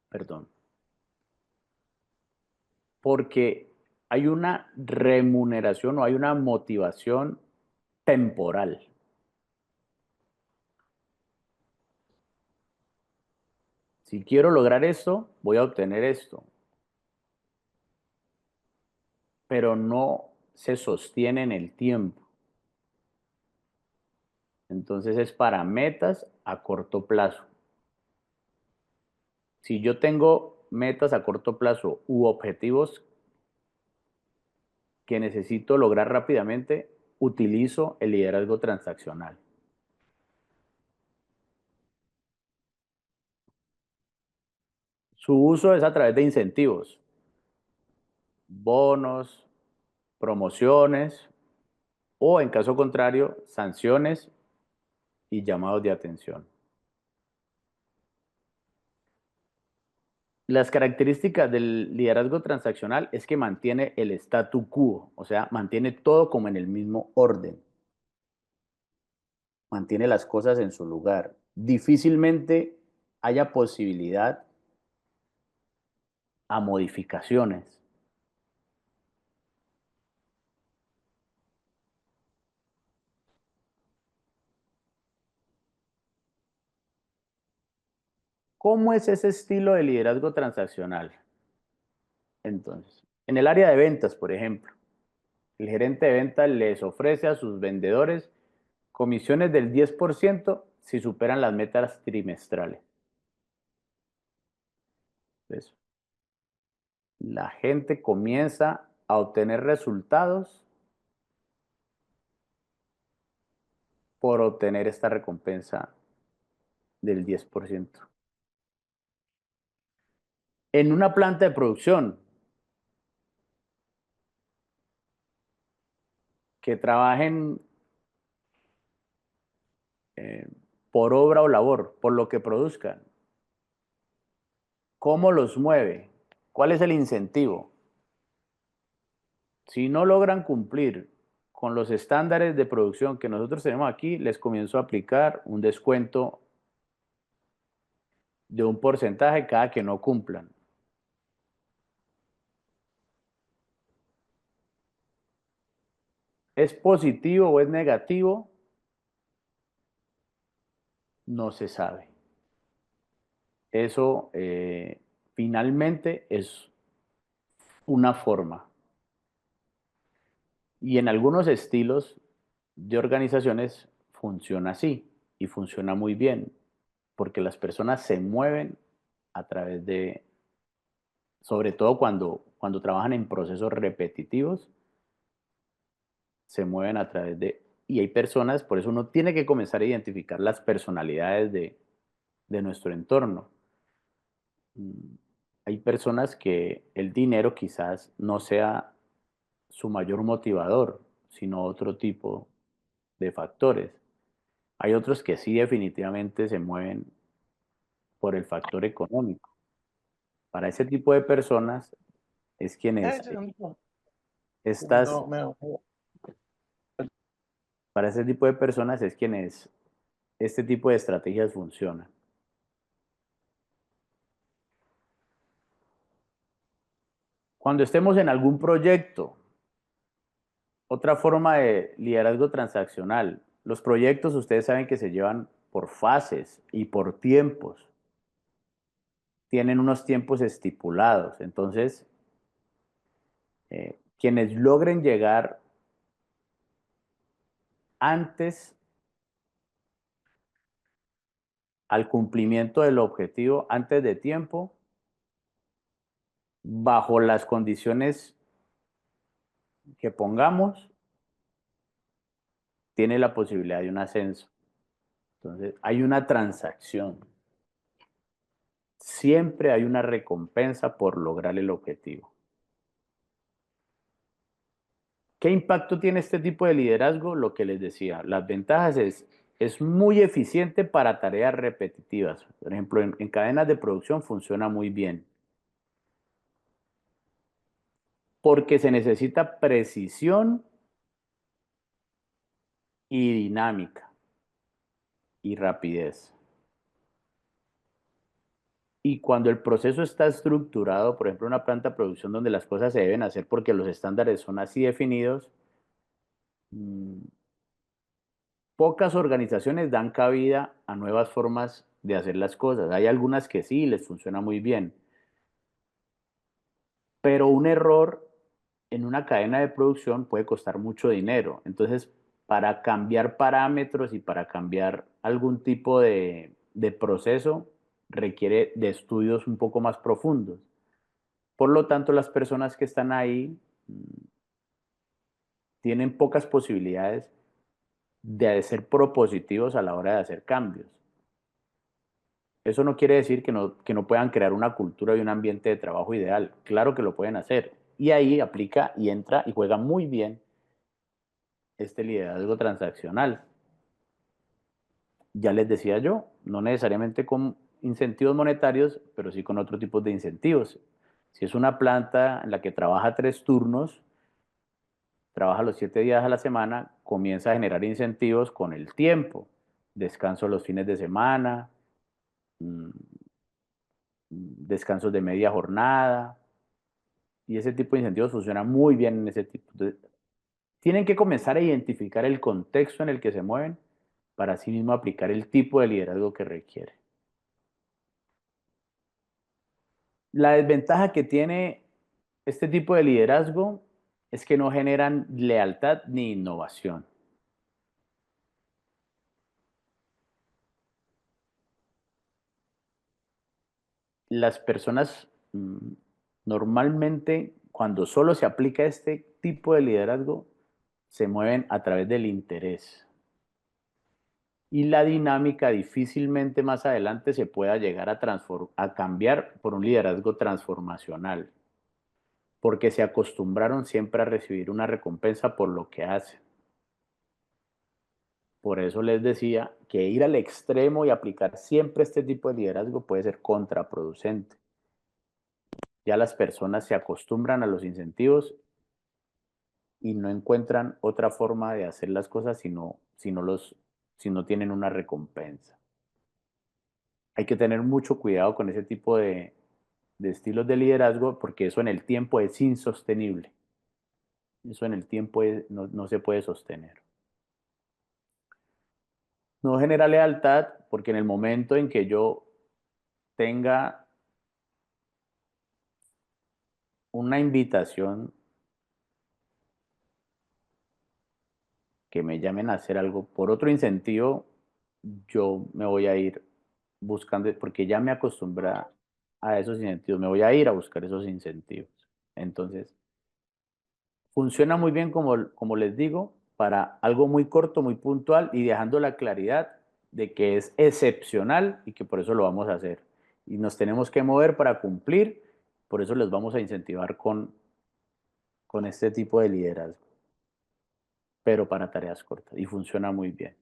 Perdón. Porque hay una remuneración o hay una motivación temporal. Si quiero lograr esto, voy a obtener esto. Pero no se sostiene en el tiempo. Entonces es para metas a corto plazo. Si yo tengo metas a corto plazo u objetivos que necesito lograr rápidamente, utilizo el liderazgo transaccional. Su uso es a través de incentivos, bonos, promociones o, en caso contrario, sanciones y llamados de atención. Las características del liderazgo transaccional es que mantiene el statu quo, o sea, mantiene todo como en el mismo orden. Mantiene las cosas en su lugar. Difícilmente haya posibilidad a modificaciones. ¿Cómo es ese estilo de liderazgo transaccional? Entonces, en el área de ventas, por ejemplo, el gerente de ventas les ofrece a sus vendedores comisiones del 10% si superan las metas trimestrales. Entonces, la gente comienza a obtener resultados por obtener esta recompensa del 10%. En una planta de producción que trabajen por obra o labor, por lo que produzcan, ¿cómo los mueve? ¿Cuál es el incentivo? Si no logran cumplir con los estándares de producción que nosotros tenemos aquí, les comienzo a aplicar un descuento de un porcentaje cada que no cumplan. ¿Es positivo o es negativo? No se sabe. Eso finalmente es una forma. Y en algunos estilos de organizaciones funciona así y funciona muy bien, porque las personas se mueven a través de, sobre todo cuando trabajan en procesos repetitivos, se mueven a través de, y hay personas, por eso uno tiene que comenzar a identificar las personalidades de nuestro entorno. Hay personas que el dinero quizás no sea su mayor motivador, sino otro tipo de factores. Hay otros que sí definitivamente se mueven por el factor económico. Para ese tipo de personas es quienes estas, para ese tipo de personas es quienes este tipo de estrategias funcionan. Cuando estemos en algún proyecto, otra forma de liderazgo transaccional, los proyectos ustedes saben que se llevan por fases y por tiempos. Tienen unos tiempos estipulados. Entonces, quienes logren llegar antes al cumplimiento del objetivo, antes de tiempo, bajo las condiciones que pongamos, tiene la posibilidad de un ascenso. Entonces, hay una transacción. Siempre hay una recompensa por lograr el objetivo. ¿Qué impacto tiene este tipo de liderazgo? Lo que les decía, las ventajas es muy eficiente para tareas repetitivas. Por ejemplo, en cadenas de producción funciona muy bien, porque se necesita precisión y dinámica y rapidez. Y cuando el proceso está estructurado, por ejemplo, una planta de producción donde las cosas se deben hacer porque los estándares son así definidos, mm, pocas organizaciones dan cabida a nuevas formas de hacer las cosas. Hay algunas que sí les funciona muy bien, pero un error en una cadena de producción puede costar mucho dinero. Entonces, para cambiar parámetros y para cambiar algún tipo de proceso, requiere de estudios un poco más profundos. Por lo tanto, las personas que están ahí tienen pocas posibilidades de ser propositivos a la hora de hacer cambios. Eso no quiere decir que no puedan crear una cultura y un ambiente de trabajo ideal. Claro que lo pueden hacer. Y ahí aplica y entra y juega muy bien este liderazgo transaccional. Ya les decía yo, no necesariamente con incentivos monetarios, pero sí con otro tipo de incentivos. Si es una planta en la que trabaja 3 turnos, trabaja los 7 días a la semana, comienza a generar incentivos con el tiempo. Descanso los fines de semana, mm, descansos de media jornada, y ese tipo de incentivos funciona muy bien en ese tipo. Entonces, tienen que comenzar a identificar el contexto en el que se mueven para así mismo aplicar el tipo de liderazgo que requiere. La desventaja que tiene este tipo de liderazgo es que no generan lealtad ni innovación. Las personas normalmente, cuando solo se aplica este tipo de liderazgo, se mueven a través del interés. Y la dinámica difícilmente más adelante se pueda llegar a cambiar por un liderazgo transformacional, porque se acostumbraron siempre a recibir una recompensa por lo que hacen. Por eso les decía que ir al extremo y aplicar siempre este tipo de liderazgo puede ser contraproducente. Ya las personas se acostumbran a los incentivos y no encuentran otra forma de hacer las cosas si no tienen una recompensa. Hay que tener mucho cuidado con ese tipo de estilos de liderazgo porque eso en el tiempo es insostenible. Eso en el tiempo no se puede sostener. No genera lealtad porque en el momento en que yo tenga una invitación que me llamen a hacer algo por otro incentivo, yo me voy a ir buscando, porque ya me acostumbré a esos incentivos, me voy a ir a buscar esos incentivos. Entonces, funciona muy bien, como les digo, para algo muy corto, muy puntual y dejando la claridad de que es excepcional y que por eso lo vamos a hacer. Y nos tenemos que mover para cumplir, por eso les vamos a incentivar con este tipo de liderazgo, pero para tareas cortas y funciona muy bien.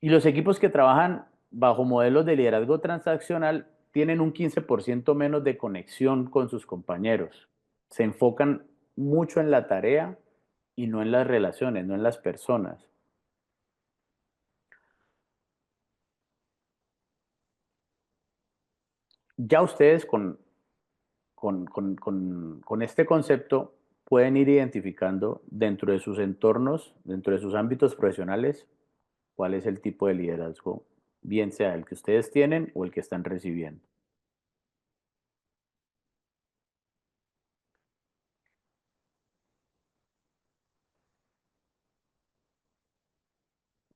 Y los equipos que trabajan bajo modelos de liderazgo transaccional tienen un 15% menos de conexión con sus compañeros. Se enfocan mucho en la tarea y no en las relaciones, no en las personas. Ya ustedes con este concepto pueden ir identificando dentro de sus entornos, dentro de sus ámbitos profesionales, cuál es el tipo de liderazgo, bien sea el que ustedes tienen o el que están recibiendo.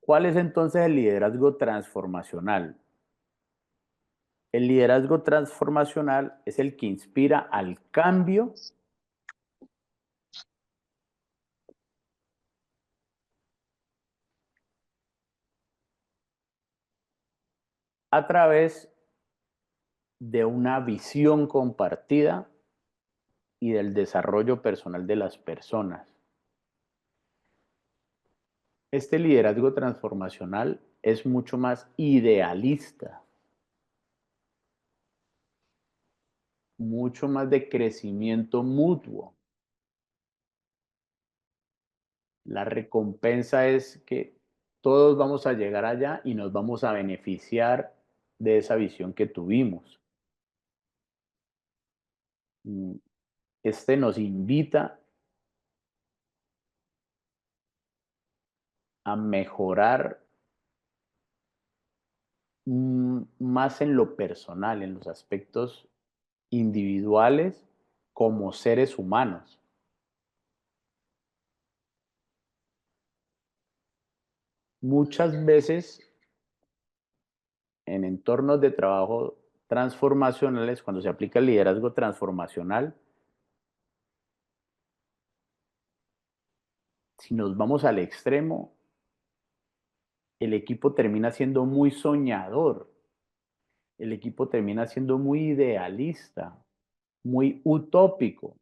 ¿Cuál es entonces el liderazgo transformacional? El liderazgo transformacional es el que inspira al cambio a través de una visión compartida y del desarrollo personal de las personas. Este liderazgo transformacional es mucho más idealista, mucho más de crecimiento mutuo. La recompensa es que todos vamos a llegar allá y nos vamos a beneficiar de esa visión que tuvimos. Este nos invita a mejorar más en lo personal, en los aspectos individuales como seres humanos. Muchas veces en entornos de trabajo transformacionales, cuando se aplica el liderazgo transformacional, si nos vamos al extremo, el equipo termina siendo muy soñador, el equipo termina siendo muy idealista, muy utópico.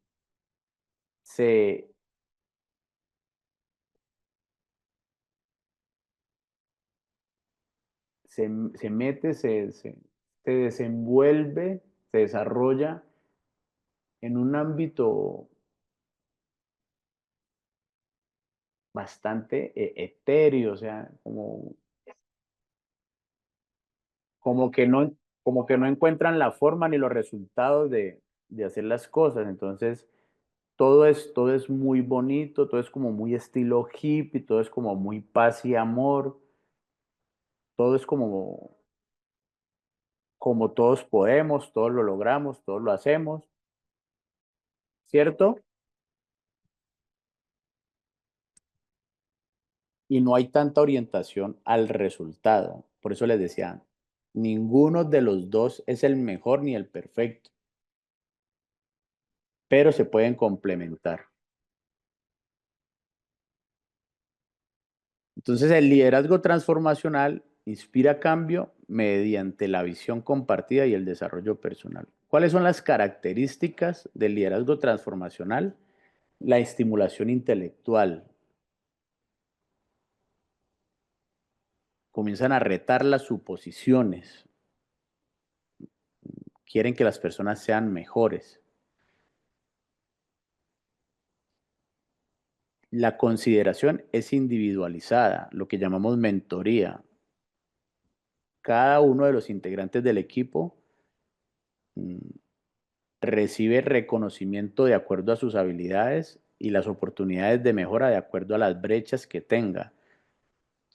Se, se mete, se desenvuelve, se desarrolla en un ámbito bastante etéreo, o sea, como que no, como que no encuentran la forma ni los resultados de hacer las cosas. Entonces, todo es muy bonito, todo es como muy estilo hippie, todo es como muy paz y amor, todo es como todos podemos, todos lo logramos, todos lo hacemos, ¿cierto? Y no hay tanta orientación al resultado. Por eso les decía, ninguno de los dos es el mejor ni el perfecto, pero se pueden complementar. Entonces, el liderazgo transformacional inspira cambio mediante la visión compartida y el desarrollo personal. ¿Cuáles son las características del liderazgo transformacional? La estimulación intelectual. Comienzan a retar las suposiciones. Quieren que las personas sean mejores. La consideración es individualizada, lo que llamamos mentoría. Cada uno de los integrantes del equipo recibe reconocimiento de acuerdo a sus habilidades y las oportunidades de mejora de acuerdo a las brechas que tenga.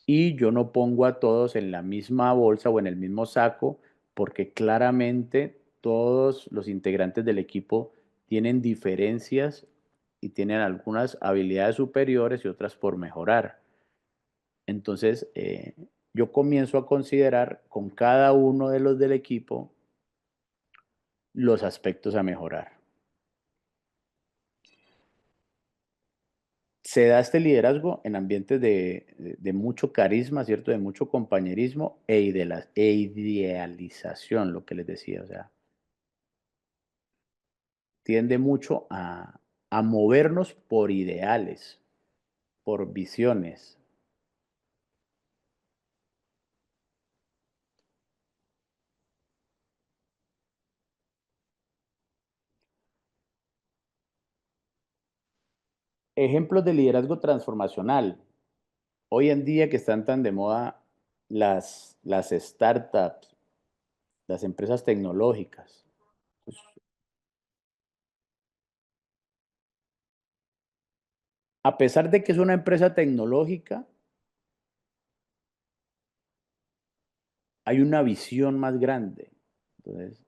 Y yo no pongo a todos en la misma bolsa o en el mismo saco porque claramente todos los integrantes del equipo tienen diferencias y tienen algunas habilidades superiores y otras por mejorar. Entonces, yo comienzo a considerar con cada uno de los del equipo los aspectos a mejorar. Se da este liderazgo en ambientes de mucho carisma, ¿cierto? De mucho compañerismo e idealización, lo que les decía. O sea, tiende mucho a movernos por ideales, por visiones. Ejemplos de liderazgo transformacional. Hoy en día que están tan de moda las startups, las empresas tecnológicas. Pues, a pesar de que es una empresa tecnológica, hay una visión más grande. Entonces,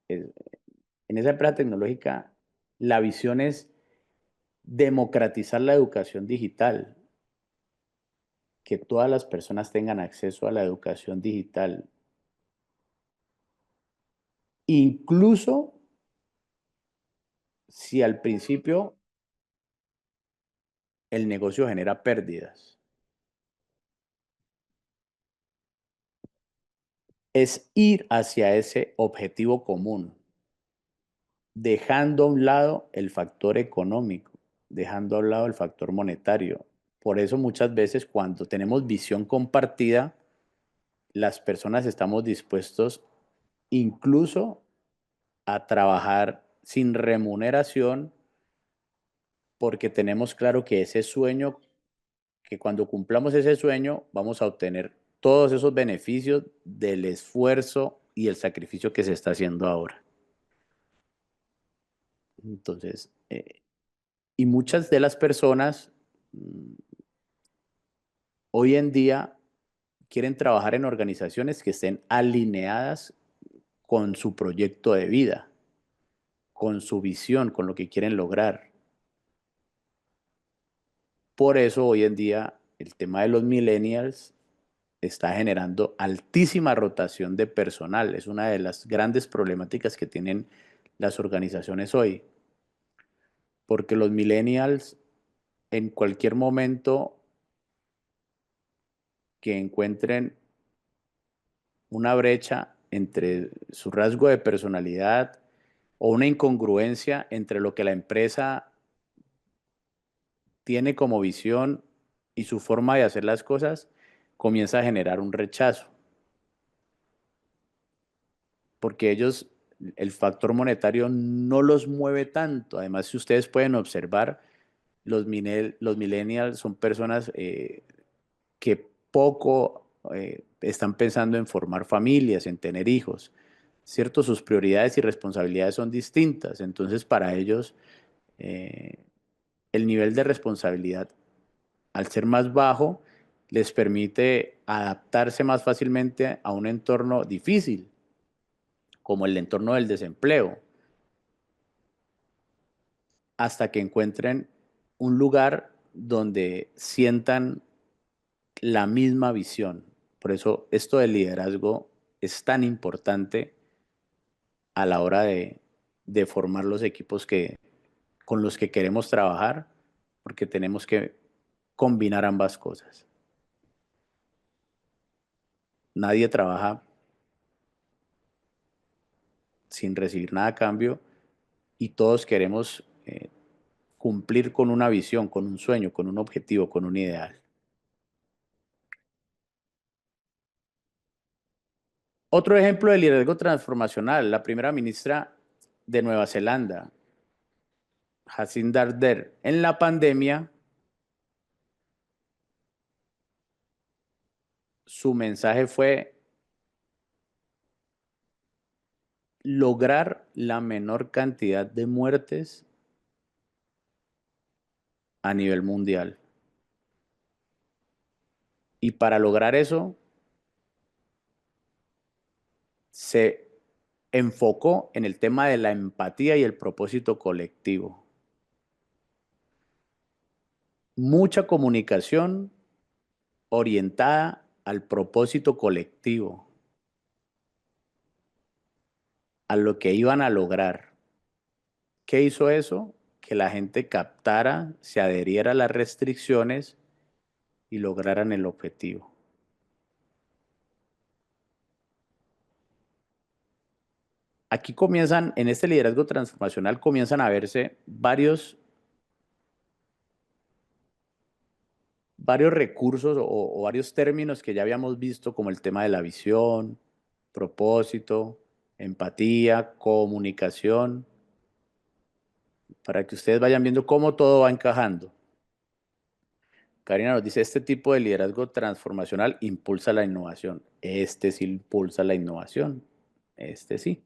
en esa empresa tecnológica, la visión es democratizar la educación digital, que todas las personas tengan acceso a la educación digital. incluso si al principio el negocio genera pérdidas. Es ir hacia ese objetivo común, dejando a un lado el factor económico, dejando a un lado el factor monetario. Por eso muchas veces cuando tenemos visión compartida, las personas estamos dispuestos incluso a trabajar sin remuneración porque tenemos claro que ese sueño, que cuando cumplamos ese sueño vamos a obtener todos esos beneficios del esfuerzo y el sacrificio que se está haciendo ahora. Entonces, y muchas de las personas hoy en día quieren trabajar en organizaciones que estén alineadas con su proyecto de vida, con su visión, con lo que quieren lograr. Por eso hoy en día el tema de los millennials está generando altísima rotación de personal. Es una de las grandes problemáticas que tienen las organizaciones hoy. Porque los millennials en cualquier momento que encuentren una brecha entre su rasgo de personalidad o una incongruencia entre lo que la empresa tiene como visión y su forma de hacer las cosas, comienza a generar un rechazo. Porque ellos, el factor monetario no los mueve tanto. Además, si ustedes pueden observar, los millennials son personas que poco están pensando en formar familias, en tener hijos, ¿cierto? Sus prioridades y responsabilidades son distintas. Entonces, para ellos, eh, el nivel de responsabilidad, al ser más bajo, les permite adaptarse más fácilmente a un entorno difícil, como el entorno del desempleo, hasta que encuentren un lugar donde sientan la misma visión. Por eso esto del liderazgo es tan importante a la hora de formar los equipos con los que queremos trabajar, porque tenemos que combinar ambas cosas. Nadie trabaja sin recibir nada a cambio y todos queremos cumplir con una visión, con un sueño, con un objetivo, con un ideal. Otro ejemplo de liderazgo transformacional, la primera ministra de Nueva Zelanda, Jacinda Ardern, en la pandemia, su mensaje fue lograr la menor cantidad de muertes a nivel mundial. Y para lograr eso, se enfocó en el tema de la empatía y el propósito colectivo. Mucha comunicación orientada al propósito colectivo, a lo que iban a lograr. ¿Qué hizo eso? Que la gente captara, se adheriera a las restricciones y lograran el objetivo. Aquí comienzan, en este liderazgo transformacional, comienzan a verse varios recursos o varios términos que ya habíamos visto, como el tema de la visión, propósito, empatía, comunicación, para que ustedes vayan viendo cómo todo va encajando. Karina nos dice, este tipo de liderazgo transformacional impulsa la innovación. Este sí impulsa la innovación. Este sí.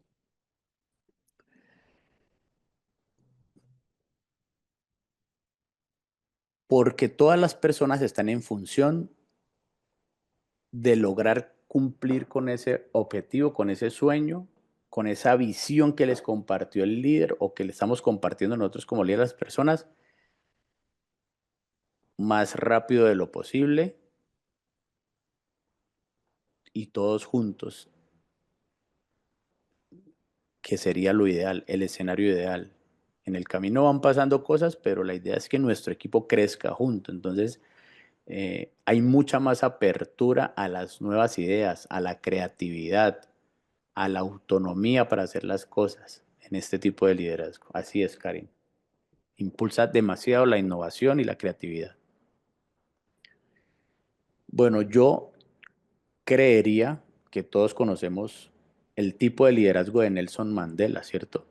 Porque todas las personas están en función de lograr cumplir con ese objetivo, con ese sueño, con esa visión que les compartió el líder o que le estamos compartiendo nosotros como líderes las personas, más rápido de lo posible y todos juntos. que sería lo ideal, el escenario ideal. En el camino van pasando cosas, pero la idea es que nuestro equipo crezca junto. Entonces, hay mucha más apertura a las nuevas ideas, a la creatividad, a la autonomía para hacer las cosas en este tipo de liderazgo. Así es, Karin. Impulsa demasiado la innovación y la creatividad. Bueno, yo creería que todos conocemos el tipo de liderazgo de Nelson Mandela, ¿cierto?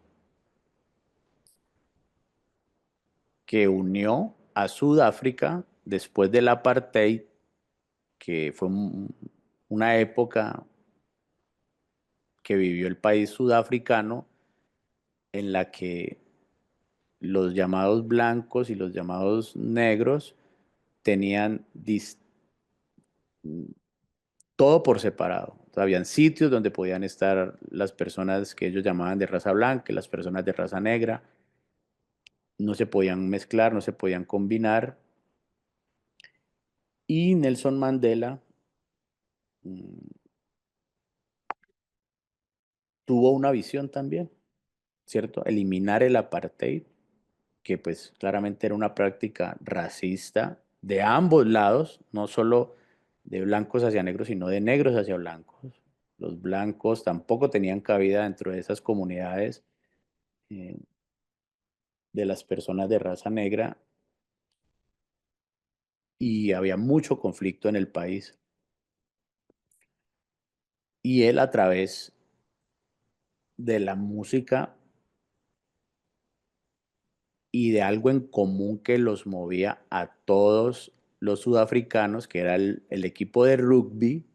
Que unió a Sudáfrica después del apartheid, que fue una época que vivió el país sudafricano en la que los llamados blancos y los llamados negros tenían todo por separado. Habían sitios donde podían estar las personas que ellos llamaban de raza blanca y las personas de raza negra. No se podían mezclar, no se podían combinar. Y Nelson Mandela mm, tuvo una visión también, ¿cierto? Eliminar el apartheid, que pues claramente era una práctica racista de ambos lados, no solo de blancos hacia negros, sino de negros hacia blancos. Los blancos tampoco tenían cabida dentro de esas comunidades eh, de las personas de raza negra y había mucho conflicto en el país. Y él a través de la música y de algo en común que los movía a todos los sudafricanos, que era el equipo de rugby,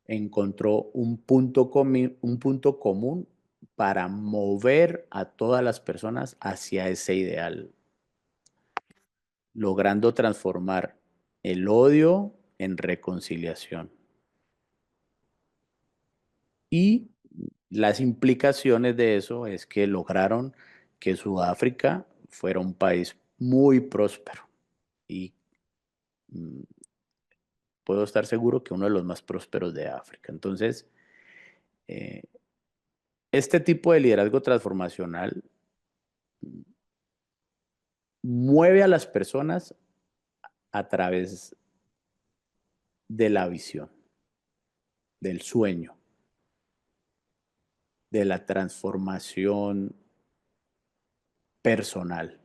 encontró un punto común para mover a todas las personas hacia ese ideal, logrando transformar el odio en reconciliación. Y las implicaciones de eso es que lograron que Sudáfrica fuera un país muy próspero y mm, puedo estar seguro que uno de los más prósperos de África. Entonces, eh, este tipo de liderazgo transformacional mueve a las personas a través de la visión, del sueño, de la transformación personal.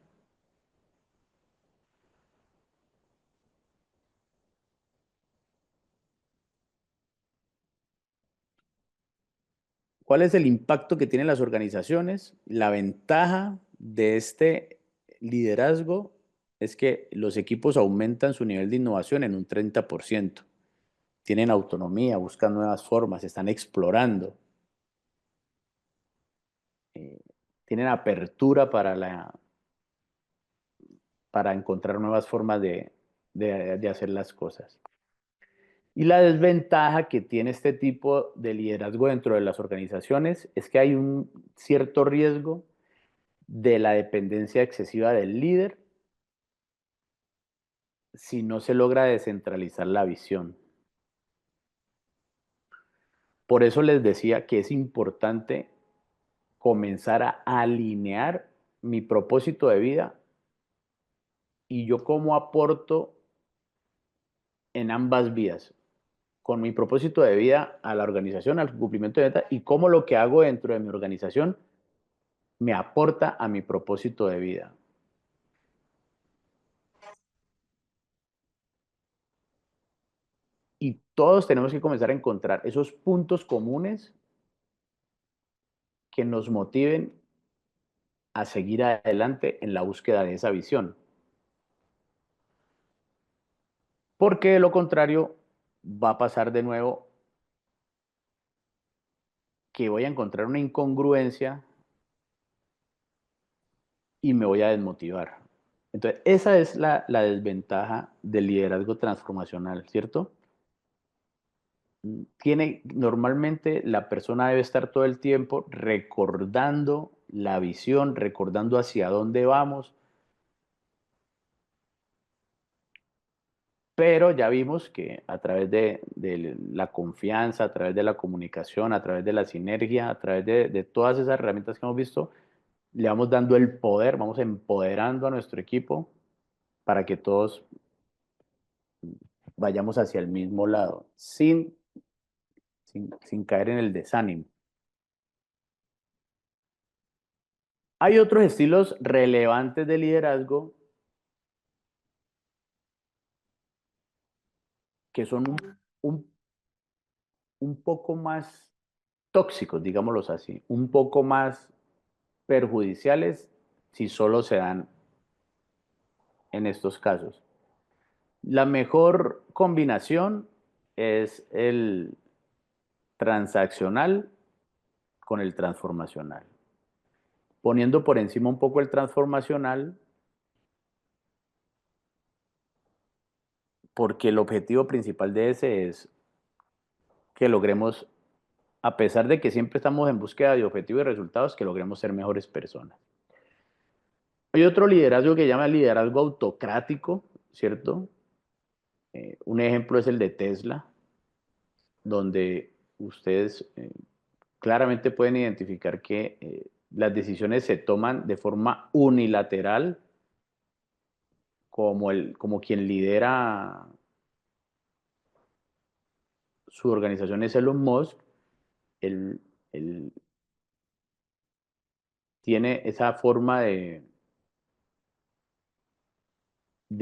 ¿Cuál es el impacto que tienen las organizaciones? La ventaja de este liderazgo es que los equipos aumentan su nivel de innovación en un 30%. Tienen autonomía, buscan nuevas formas, están explorando, eh, tienen apertura para encontrar nuevas formas de hacer las cosas. Y la desventaja que tiene este tipo de liderazgo dentro de las organizaciones es que hay un cierto riesgo de la dependencia excesiva del líder si no se logra descentralizar la visión. Por eso les decía que es importante comenzar a alinear mi propósito de vida y yo cómo aporto en ambas vías, con mi propósito de vida a la organización, al cumplimiento de meta y cómo lo que hago dentro de mi organización me aporta a mi propósito de vida. Y todos tenemos que comenzar a encontrar esos puntos comunes que nos motiven a seguir adelante en la búsqueda de esa visión. Porque de lo contrario va a pasar de nuevo que voy a encontrar una incongruencia y me voy a desmotivar. Entonces, esa es la desventaja del liderazgo transformacional, ¿cierto? Normalmente la persona debe estar todo el tiempo recordando la visión, recordando hacia dónde vamos, pero ya vimos que a través de la confianza, a través de la comunicación, a través de la sinergia, a través de todas esas herramientas que hemos visto, le vamos dando el poder, vamos empoderando a nuestro equipo para que todos vayamos hacia el mismo lado, sin caer en el desánimo. Hay otros estilos relevantes de liderazgo que son un poco más tóxicos, digámoslos así, un poco más perjudiciales si solo se dan en estos casos. La mejor combinación es el transaccional con el transformacional. Poniendo por encima un poco el transformacional, porque el objetivo principal de ese es que logremos, a pesar de que siempre estamos en búsqueda de objetivos y resultados, que logremos ser mejores personas. Hay otro liderazgo que se llama liderazgo autocrático, ¿cierto? Un ejemplo es el de Tesla, donde ustedes claramente pueden identificar que las decisiones se toman de forma unilateral, como quien lidera su organización es Elon Musk. Él, él tiene esa forma de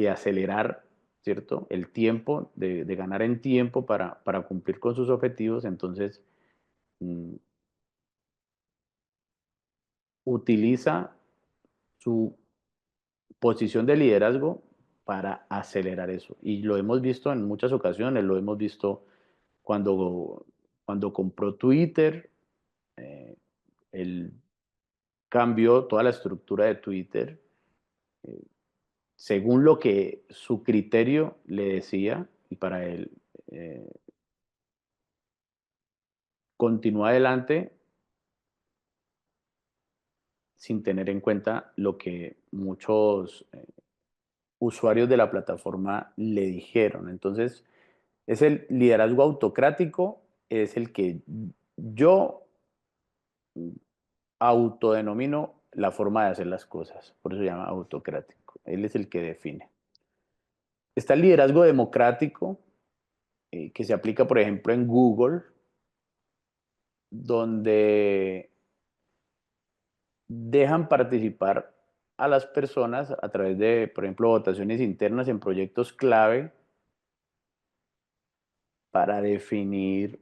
acelerar, ¿cierto? El tiempo, de ganar en tiempo para cumplir con sus objetivos. Entonces, utiliza su posición de liderazgo para acelerar eso. Y lo hemos visto en muchas ocasiones, lo hemos visto cuando compró Twitter, él cambió toda la estructura de Twitter según lo que su criterio le decía, y para él continúa adelante sin tener en cuenta lo que muchos usuarios de la plataforma le dijeron. Entonces, es el liderazgo autocrático, es el que yo autodenomino la forma de hacer las cosas, por eso se llama autocrático. Él es el que define. Está el liderazgo democrático, que se aplica, por ejemplo, en Google, donde dejan participar a las personas a través de, por ejemplo, votaciones internas en proyectos clave para definir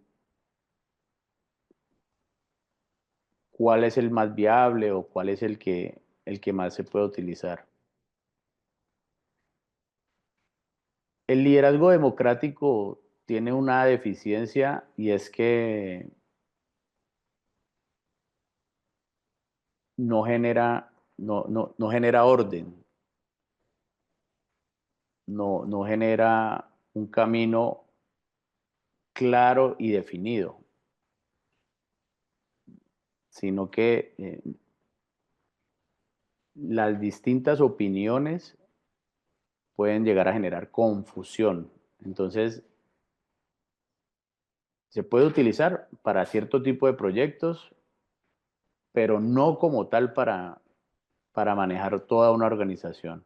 cuál es el más viable o cuál es el que más se puede utilizar. El liderazgo democrático tiene una deficiencia y es que no genera orden, no genera un camino claro y definido, sino que las distintas opiniones pueden llegar a generar confusión. Entonces, se puede utilizar para cierto tipo de proyectos, pero no como tal para manejar toda una organización.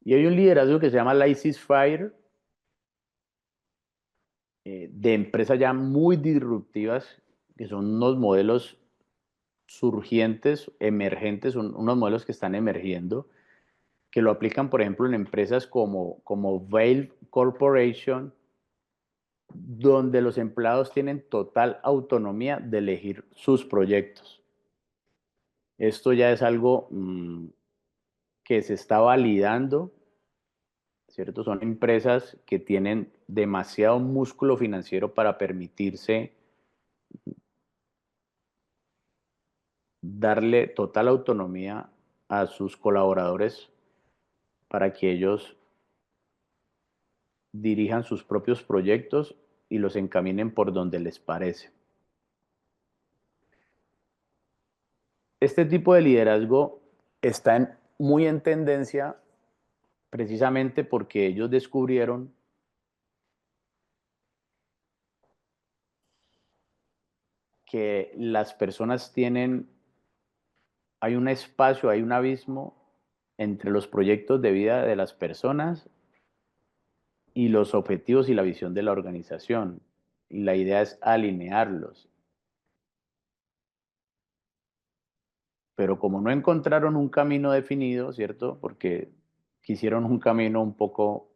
Y hay un liderazgo que se llama Lazy Fire, de empresas ya muy disruptivas, que son unos modelos surgientes, emergentes, unos modelos que están emergiendo, que lo aplican, por ejemplo, en empresas como Vail Corporation, donde los empleados tienen total autonomía de elegir sus proyectos. Esto ya es algo que se está validando, ¿cierto? Son empresas que tienen demasiado músculo financiero para permitirse darle total autonomía a sus colaboradores para que ellos dirijan sus propios proyectos y los encaminen por donde les parece. Este tipo de liderazgo está muy en tendencia precisamente porque ellos descubrieron que las personas hay un espacio, hay un abismo entre los proyectos de vida de las personas y los objetivos y la visión de la organización. Y la idea es alinearlos. Pero como no encontraron un camino definido, ¿cierto? Porque quisieron un camino un poco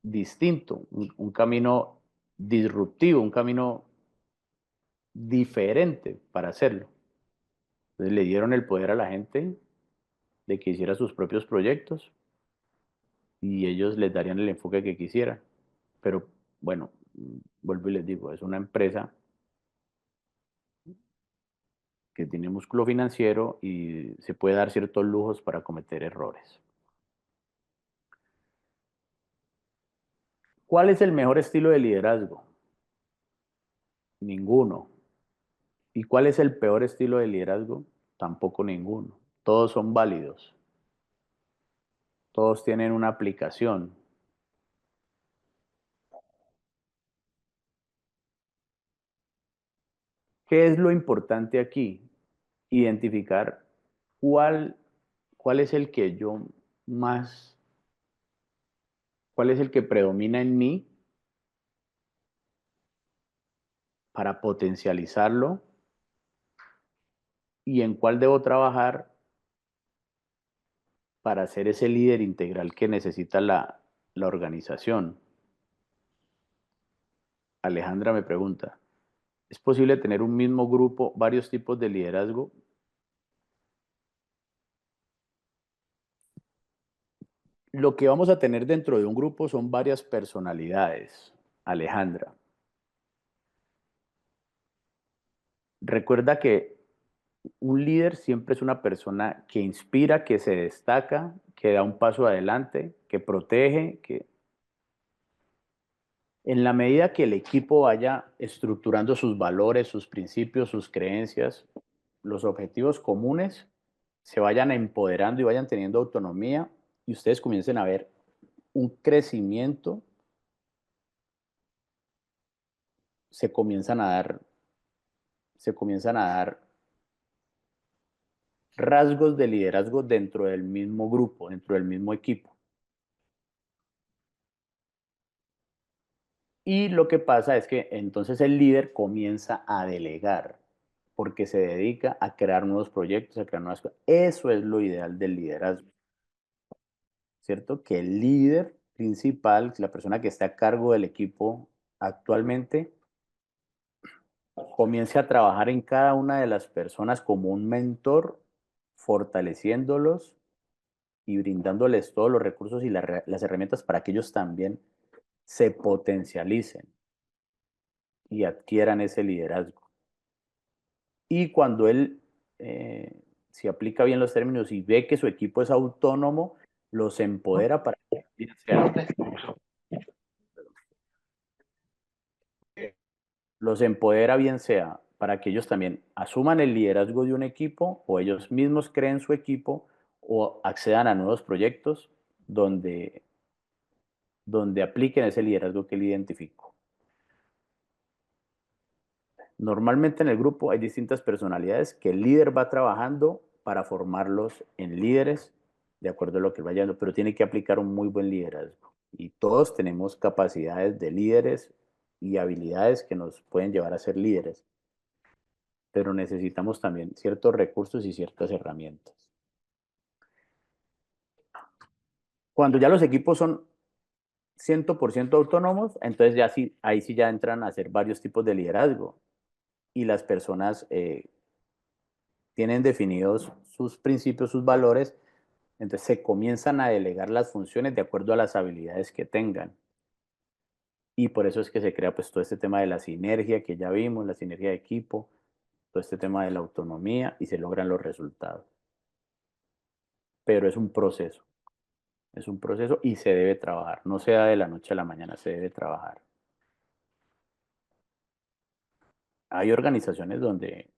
distinto, un camino disruptivo, un camino diferente para hacerlo. Entonces le dieron el poder a la gente de que hiciera sus propios proyectos y ellos les darían el enfoque que quisieran. Pero bueno, vuelvo y les digo, es una empresa que tiene músculo financiero y se puede dar ciertos lujos para cometer errores. ¿Cuál es el mejor estilo de liderazgo? Ninguno. ¿Y cuál es el peor estilo de liderazgo? Tampoco ninguno. Todos son válidos. Todos tienen una aplicación. ¿Qué es lo importante aquí? Identificar cuál, cuál es el que yo más, cuál es el que predomina en mí para potencializarlo y en cuál debo trabajar para ser ese líder integral que necesita la organización. Alejandra me pregunta, ¿es posible tener un mismo grupo, varios tipos de liderazgo? Lo que vamos a tener dentro de un grupo son varias personalidades, Alejandra. Recuerda que un líder siempre es una persona que inspira, que se destaca, que da un paso adelante, que protege, que en la medida que el equipo vaya estructurando sus valores, sus principios, sus creencias, los objetivos comunes, se vayan empoderando y vayan teniendo autonomía y ustedes comiencen a ver un crecimiento, se comienzan a dar, se comienzan a dar rasgos de liderazgo dentro del mismo grupo, dentro del mismo equipo. Y lo que pasa es que entonces el líder comienza a delegar, porque se dedica a crear nuevos proyectos, a crear nuevas cosas. Eso es lo ideal del liderazgo, ¿cierto? Que el líder principal, la persona que está a cargo del equipo actualmente, comience a trabajar en cada una de las personas como un mentor, fortaleciéndolos y brindándoles todos los recursos y las herramientas para que ellos también se potencialicen y adquieran ese liderazgo. Y cuando él, si aplica bien los términos y ve que su equipo es autónomo, los empodera para que los empodera bien sea para que ellos también asuman el liderazgo de un equipo o ellos mismos creen su equipo o accedan a nuevos proyectos donde apliquen ese liderazgo que él identificó. Normalmente en el grupo hay distintas personalidades que el líder va trabajando para formarlos en líderes de acuerdo a lo que vaya, pero tiene que aplicar un muy buen liderazgo. Y todos tenemos capacidades de líderes y habilidades que nos pueden llevar a ser líderes, pero necesitamos también ciertos recursos y ciertas herramientas. Cuando ya los equipos son 100% autónomos, entonces ya sí, ahí sí ya entran a hacer varios tipos de liderazgo y las personas tienen definidos sus principios, sus valores, entonces se comienzan a delegar las funciones de acuerdo a las habilidades que tengan. Y por eso es que se crea pues todo este tema de la sinergia que ya vimos, la sinergia de equipo, todo este tema de la autonomía y se logran los resultados. Pero es un proceso y se debe trabajar, no se da de la noche a la mañana, se debe trabajar. Hay organizaciones donde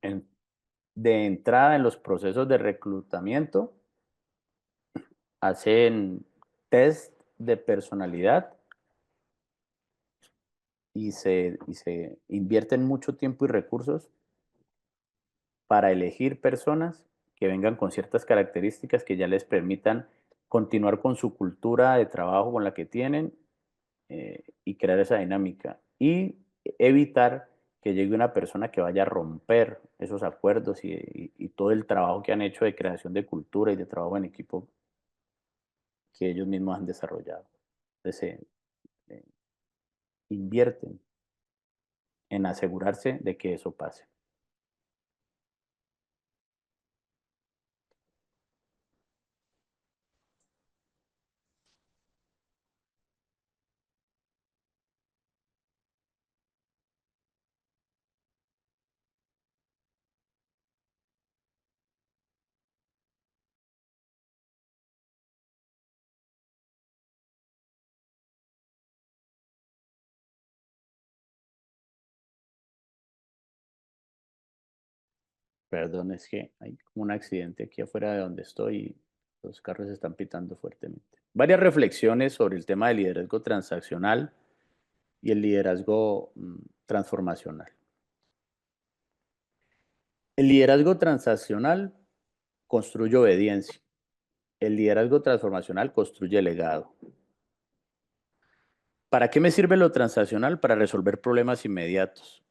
de entrada en los procesos de reclutamiento hacen test de personalidad y se invierten mucho tiempo y recursos para elegir personas que vengan con ciertas características que ya les permitan continuar con su cultura de trabajo con la que tienen, y crear esa dinámica. Y evitar que llegue una persona que vaya a romper esos acuerdos y todo el trabajo que han hecho de creación de cultura y de trabajo en equipo que ellos mismos han desarrollado. Entonces, eh, invierten en asegurarse de que eso pase. Perdón, es que hay como un accidente aquí afuera de donde estoy y los carros están pitando fuertemente. Varias reflexiones sobre el tema del liderazgo transaccional y el liderazgo transformacional. El liderazgo transaccional construye obediencia. El liderazgo transformacional construye legado. ¿Para qué me sirve lo transaccional? Para resolver problemas inmediatos,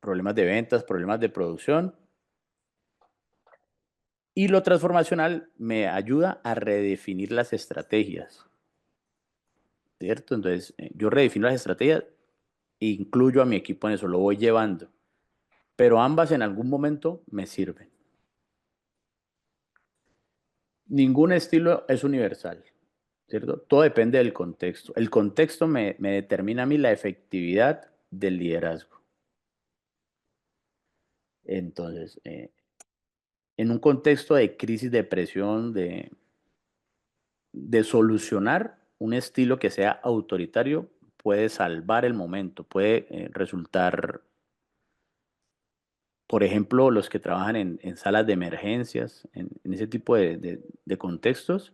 problemas de ventas, problemas de producción. Y lo transformacional me ayuda a redefinir las estrategias, ¿cierto? Entonces, yo redefino las estrategias e incluyo a mi equipo en eso, lo voy llevando. Pero ambas en algún momento me sirven. Ningún estilo es universal, ¿cierto? Todo depende del contexto. El contexto me determina a mí la efectividad del liderazgo. Entonces, en un contexto de crisis, de presión, de solucionar, un estilo que sea autoritario puede salvar el momento, puede resultar, por ejemplo, los que trabajan en salas de emergencias, en ese tipo de contextos,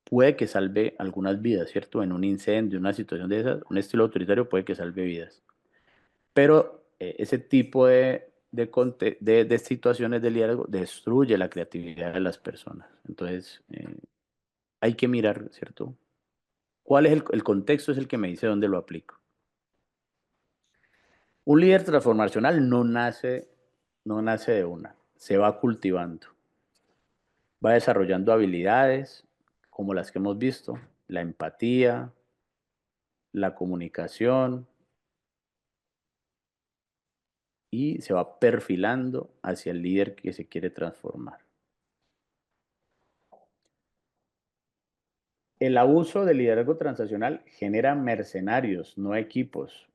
puede que salve algunas vidas, ¿cierto? En un incendio, en una situación de esas, un estilo autoritario puede que salve vidas. Pero ese tipo de situaciones de liderazgo destruye la creatividad de las personas. Entonces, hay que mirar, ¿cierto? ¿Cuál es el contexto? Es el que me dice dónde lo aplico. Un líder transformacional no nace de una, se va cultivando. Va desarrollando habilidades como las que hemos visto, la empatía, la comunicación, y se va perfilando hacia el líder que se quiere transformar. El abuso del liderazgo transaccional genera mercenarios, no equipos.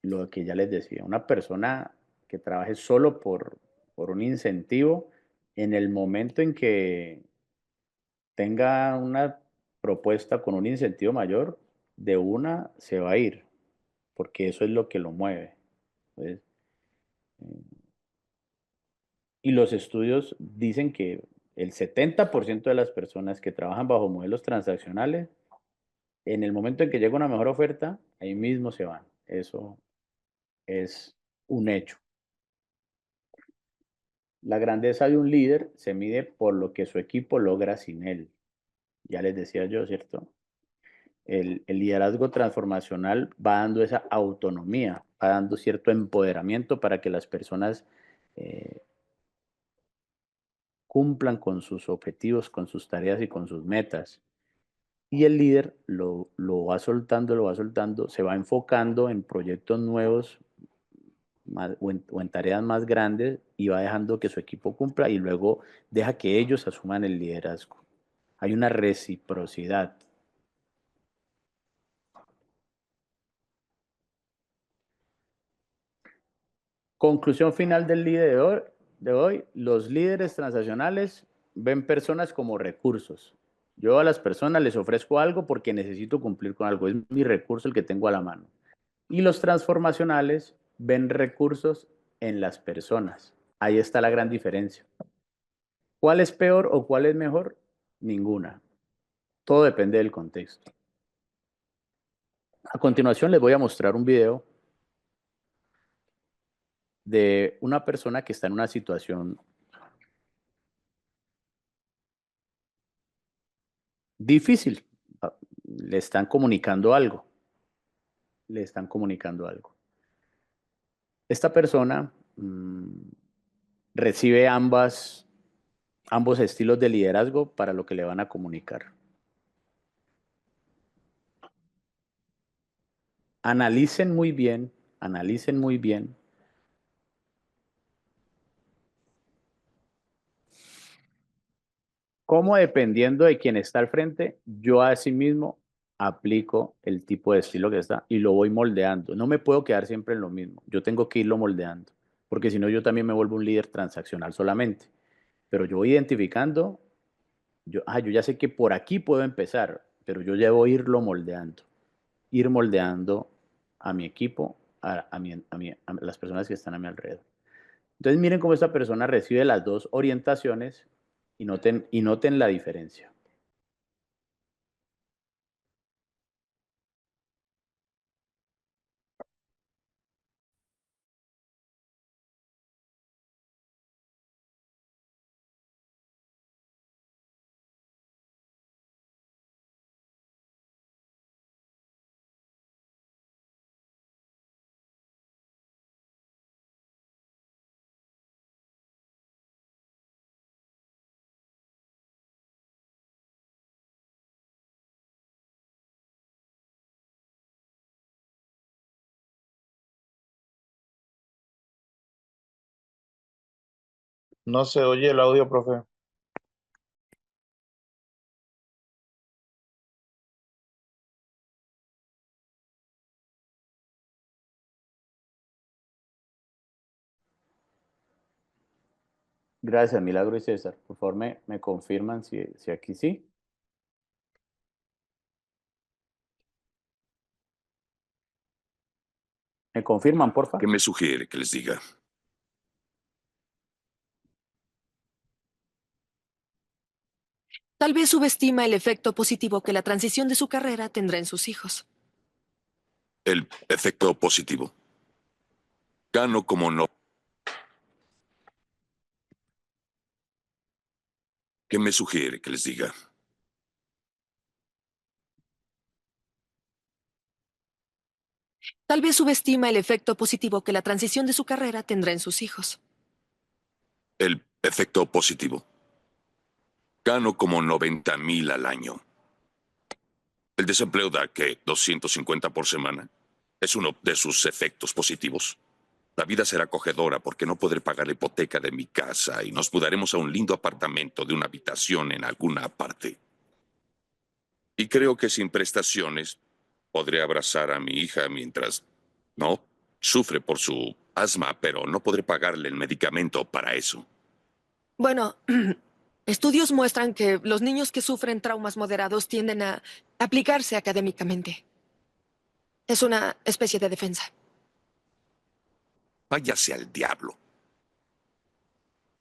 Lo que ya les decía, una persona que trabaje solo por un incentivo, en el momento en que tenga una propuesta con un incentivo mayor, de una se va a ir, porque eso es lo que lo mueve. Entonces, y los estudios dicen que el 70% de las personas que trabajan bajo modelos transaccionales, en el momento en que llega una mejor oferta, ahí mismo se van. Eso es un hecho. La grandeza de un líder se mide por lo que su equipo logra sin él. Ya les decía yo, ¿cierto? El liderazgo transformacional va dando esa autonomía, va dando cierto empoderamiento para que las personas eh, cumplan con sus objetivos, con sus tareas y con sus metas. Y el líder lo va soltando, se va enfocando en proyectos nuevos o en tareas más grandes y va dejando que su equipo cumpla y luego deja que ellos asuman el liderazgo. Hay una reciprocidad. Conclusión final del líder de hoy, los líderes transaccionales ven personas como recursos. Yo a las personas les ofrezco algo porque necesito cumplir con algo, es mi recurso el que tengo a la mano. Y los transformacionales ven recursos en las personas. Ahí está la gran diferencia. ¿Cuál es peor o cuál es mejor? Ninguna. Todo depende del contexto. A continuación les voy a mostrar un video de una persona que está en una situación difícil. Le están comunicando algo. Le están comunicando algo. Esta persona recibe ambos estilos de liderazgo para lo que le van a comunicar. Analicen muy bien cómo, dependiendo de quién está al frente, yo a sí mismo aplico el tipo de estilo que está y lo voy moldeando. No me puedo quedar siempre en lo mismo. Yo tengo que irlo moldeando, porque si no yo también me vuelvo un líder transaccional solamente. Pero yo voy identificando, yo ya sé que por aquí puedo empezar, pero yo ya voy a irlo moldeando. Ir moldeando a mi equipo, a las personas que están a mi alrededor. Entonces miren cómo esta persona recibe las dos orientaciones y noten la diferencia.
No se oye el audio, profe.
Gracias, Milagro y César. Por favor, me confirman si aquí sí. ¿Me confirman, porfa?
¿Qué me sugiere que les diga?
Tal vez subestima el efecto positivo que la transición de su carrera tendrá en sus hijos.
El efecto positivo. Gano como no. ¿Qué me sugiere que les diga?
Tal vez subestima el efecto positivo que la transición de su carrera tendrá en sus hijos.
El efecto positivo. Gano como 90,000 al año. El desempleo da, ¿qué? 250 por semana. Es uno de sus efectos positivos. La vida será acogedora porque no podré pagar la hipoteca de mi casa y nos mudaremos a un lindo apartamento de una habitación en alguna parte. Y creo que sin prestaciones podré abrazar a mi hija mientras, no, sufre por su asma, pero no podré pagarle el medicamento para eso.
Bueno, estudios muestran que los niños que sufren traumas moderados tienden a aplicarse académicamente. Es una especie de defensa.
Váyase al diablo.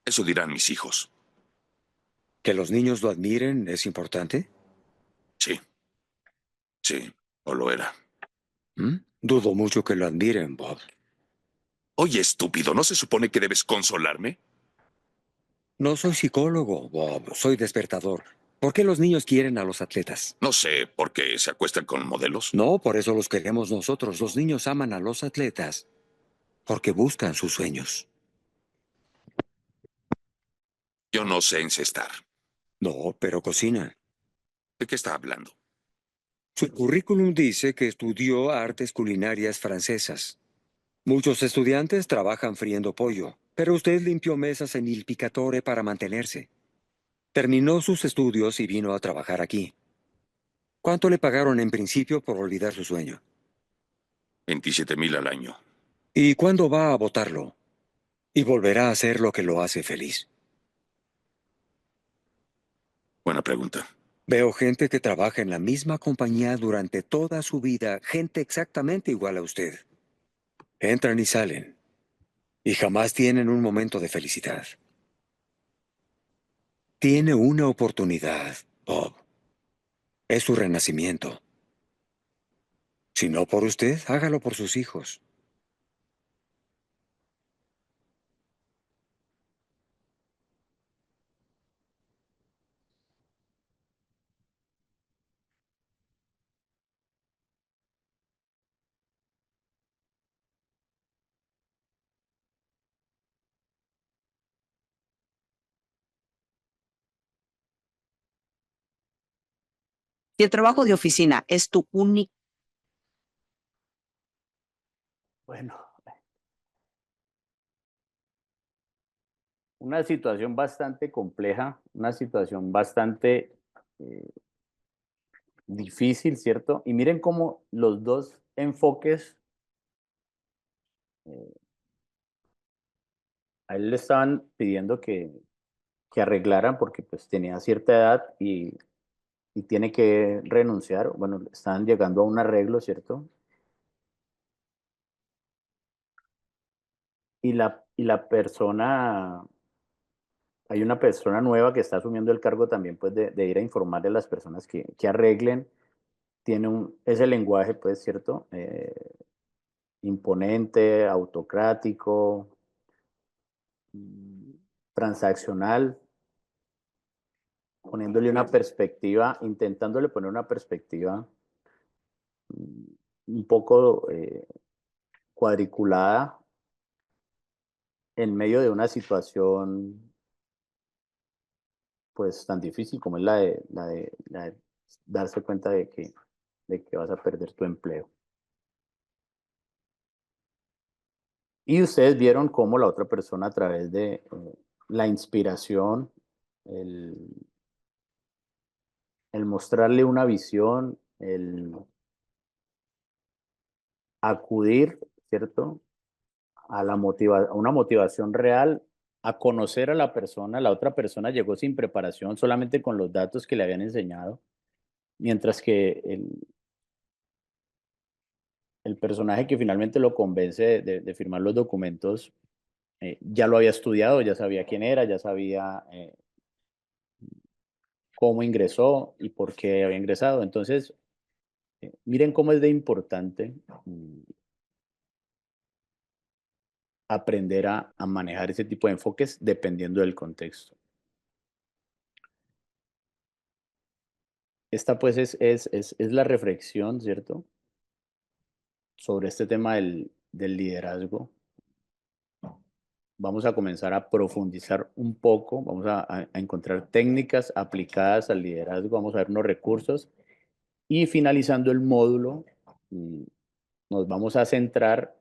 Eso dirán mis hijos.
¿Que los niños lo admiren es importante?
Sí. Sí, o lo era.
Dudo mucho que lo admiren, Bob.
Oye, estúpido, ¿no se supone que debes consolarme?
No soy psicólogo, Bob. Soy despertador. ¿Por qué los niños quieren a los atletas?
No sé, ¿por qué se acuestan con modelos?
No, por eso los queremos nosotros. Los niños aman a los atletas porque buscan sus sueños.
Yo no sé encestar.
No, pero cocina.
¿De qué está hablando?
Su currículum dice que estudió artes culinarias francesas. Muchos estudiantes trabajan friendo pollo, pero usted limpió mesas en Il Picatore para mantenerse. Terminó sus estudios y vino a trabajar aquí. ¿Cuánto le pagaron en principio por olvidar su sueño?
27,000 al año.
¿Y cuándo va a votarlo? Y volverá a hacer lo que lo hace feliz.
Buena pregunta.
Veo gente que trabaja en la misma compañía durante toda su vida, gente exactamente igual a usted. Entran y salen, y jamás tienen un momento de felicidad. Tiene una oportunidad, Bob. Es su renacimiento. Si no por usted, hágalo por sus hijos.
Si el trabajo de oficina es tu único...
Bueno, una situación bastante compleja, una situación bastante difícil, ¿cierto? Y miren cómo los dos enfoques, a él le estaban pidiendo que arreglaran porque pues tenía cierta edad y tiene que renunciar. Bueno, están llegando a un arreglo, ¿cierto? Y la persona, hay una persona nueva que está asumiendo el cargo también, pues, de ir a informarle a las personas que arreglen. Tiene ese lenguaje, pues, ¿cierto? Imponente, autocrático, transaccional, poniéndole una perspectiva, intentándole poner una perspectiva un poco cuadriculada en medio de una situación pues tan difícil como es la de darse cuenta de que vas a perder tu empleo. Y ustedes vieron cómo la otra persona a través de la inspiración, el, el mostrarle una visión, el acudir, ¿cierto? A una motivación real, a conocer a la otra persona llegó sin preparación, solamente con los datos que le habían enseñado, mientras que el personaje que finalmente lo convence de firmar los documentos ya lo había estudiado, ya sabía quién era, ya sabía cómo ingresó y por qué había ingresado. Entonces, miren cómo es de importante aprender a manejar ese tipo de enfoques dependiendo del contexto. Esta pues es la reflexión, ¿cierto? Sobre este tema del liderazgo. Vamos a comenzar a profundizar un poco, vamos a encontrar técnicas aplicadas al liderazgo, vamos a ver unos recursos y finalizando el módulo nos vamos a centrar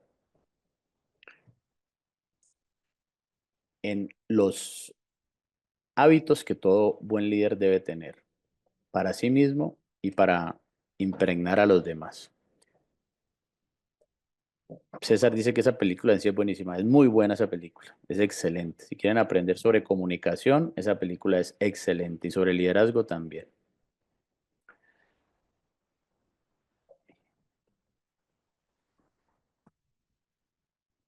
en los hábitos que todo buen líder debe tener para sí mismo y para impregnar a los demás. César dice que esa película en sí es buenísima, es muy buena esa película, es excelente. Si quieren aprender sobre comunicación, esa película es excelente y sobre liderazgo también.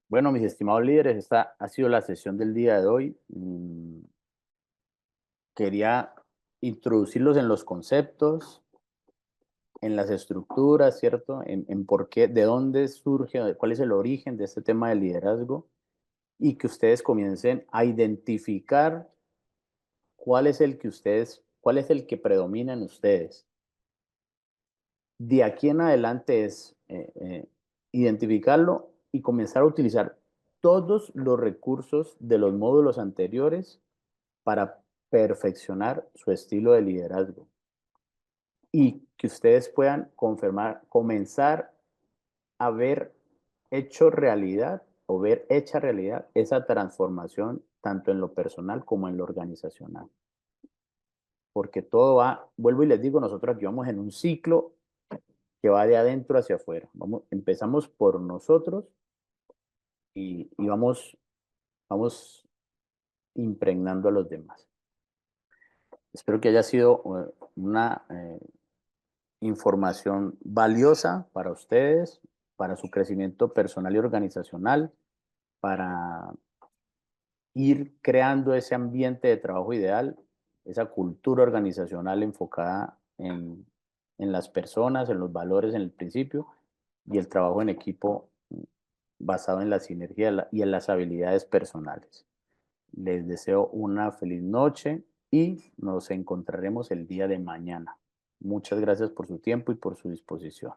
Bueno, mis estimados líderes, esta ha sido la sesión del día de hoy. Quería introducirlos en los conceptos, en las estructuras, ¿cierto? En por qué, de dónde surge, cuál es el origen de este tema del liderazgo y que ustedes comiencen a identificar cuál es el que predomina en ustedes. De aquí en adelante es identificarlo y comenzar a utilizar todos los recursos de los módulos anteriores para perfeccionar su estilo de liderazgo y que ustedes puedan comenzar a ver hecho realidad o ver hecha realidad esa transformación tanto en lo personal como en lo organizacional. Porque todo va, vuelvo y les digo, nosotros aquí vamos en un ciclo que va de adentro hacia afuera. Empezamos por nosotros y vamos impregnando a los demás. Espero que haya sido una información valiosa para ustedes, para su crecimiento personal y organizacional, para ir creando ese ambiente de trabajo ideal esa cultura organizacional enfocada en las personas, en los valores en el principio, y el trabajo en equipo basado en la sinergia y en las habilidades personales. Les deseo una feliz noche y nos encontraremos el día de mañana. Muchas gracias por su tiempo y por su disposición.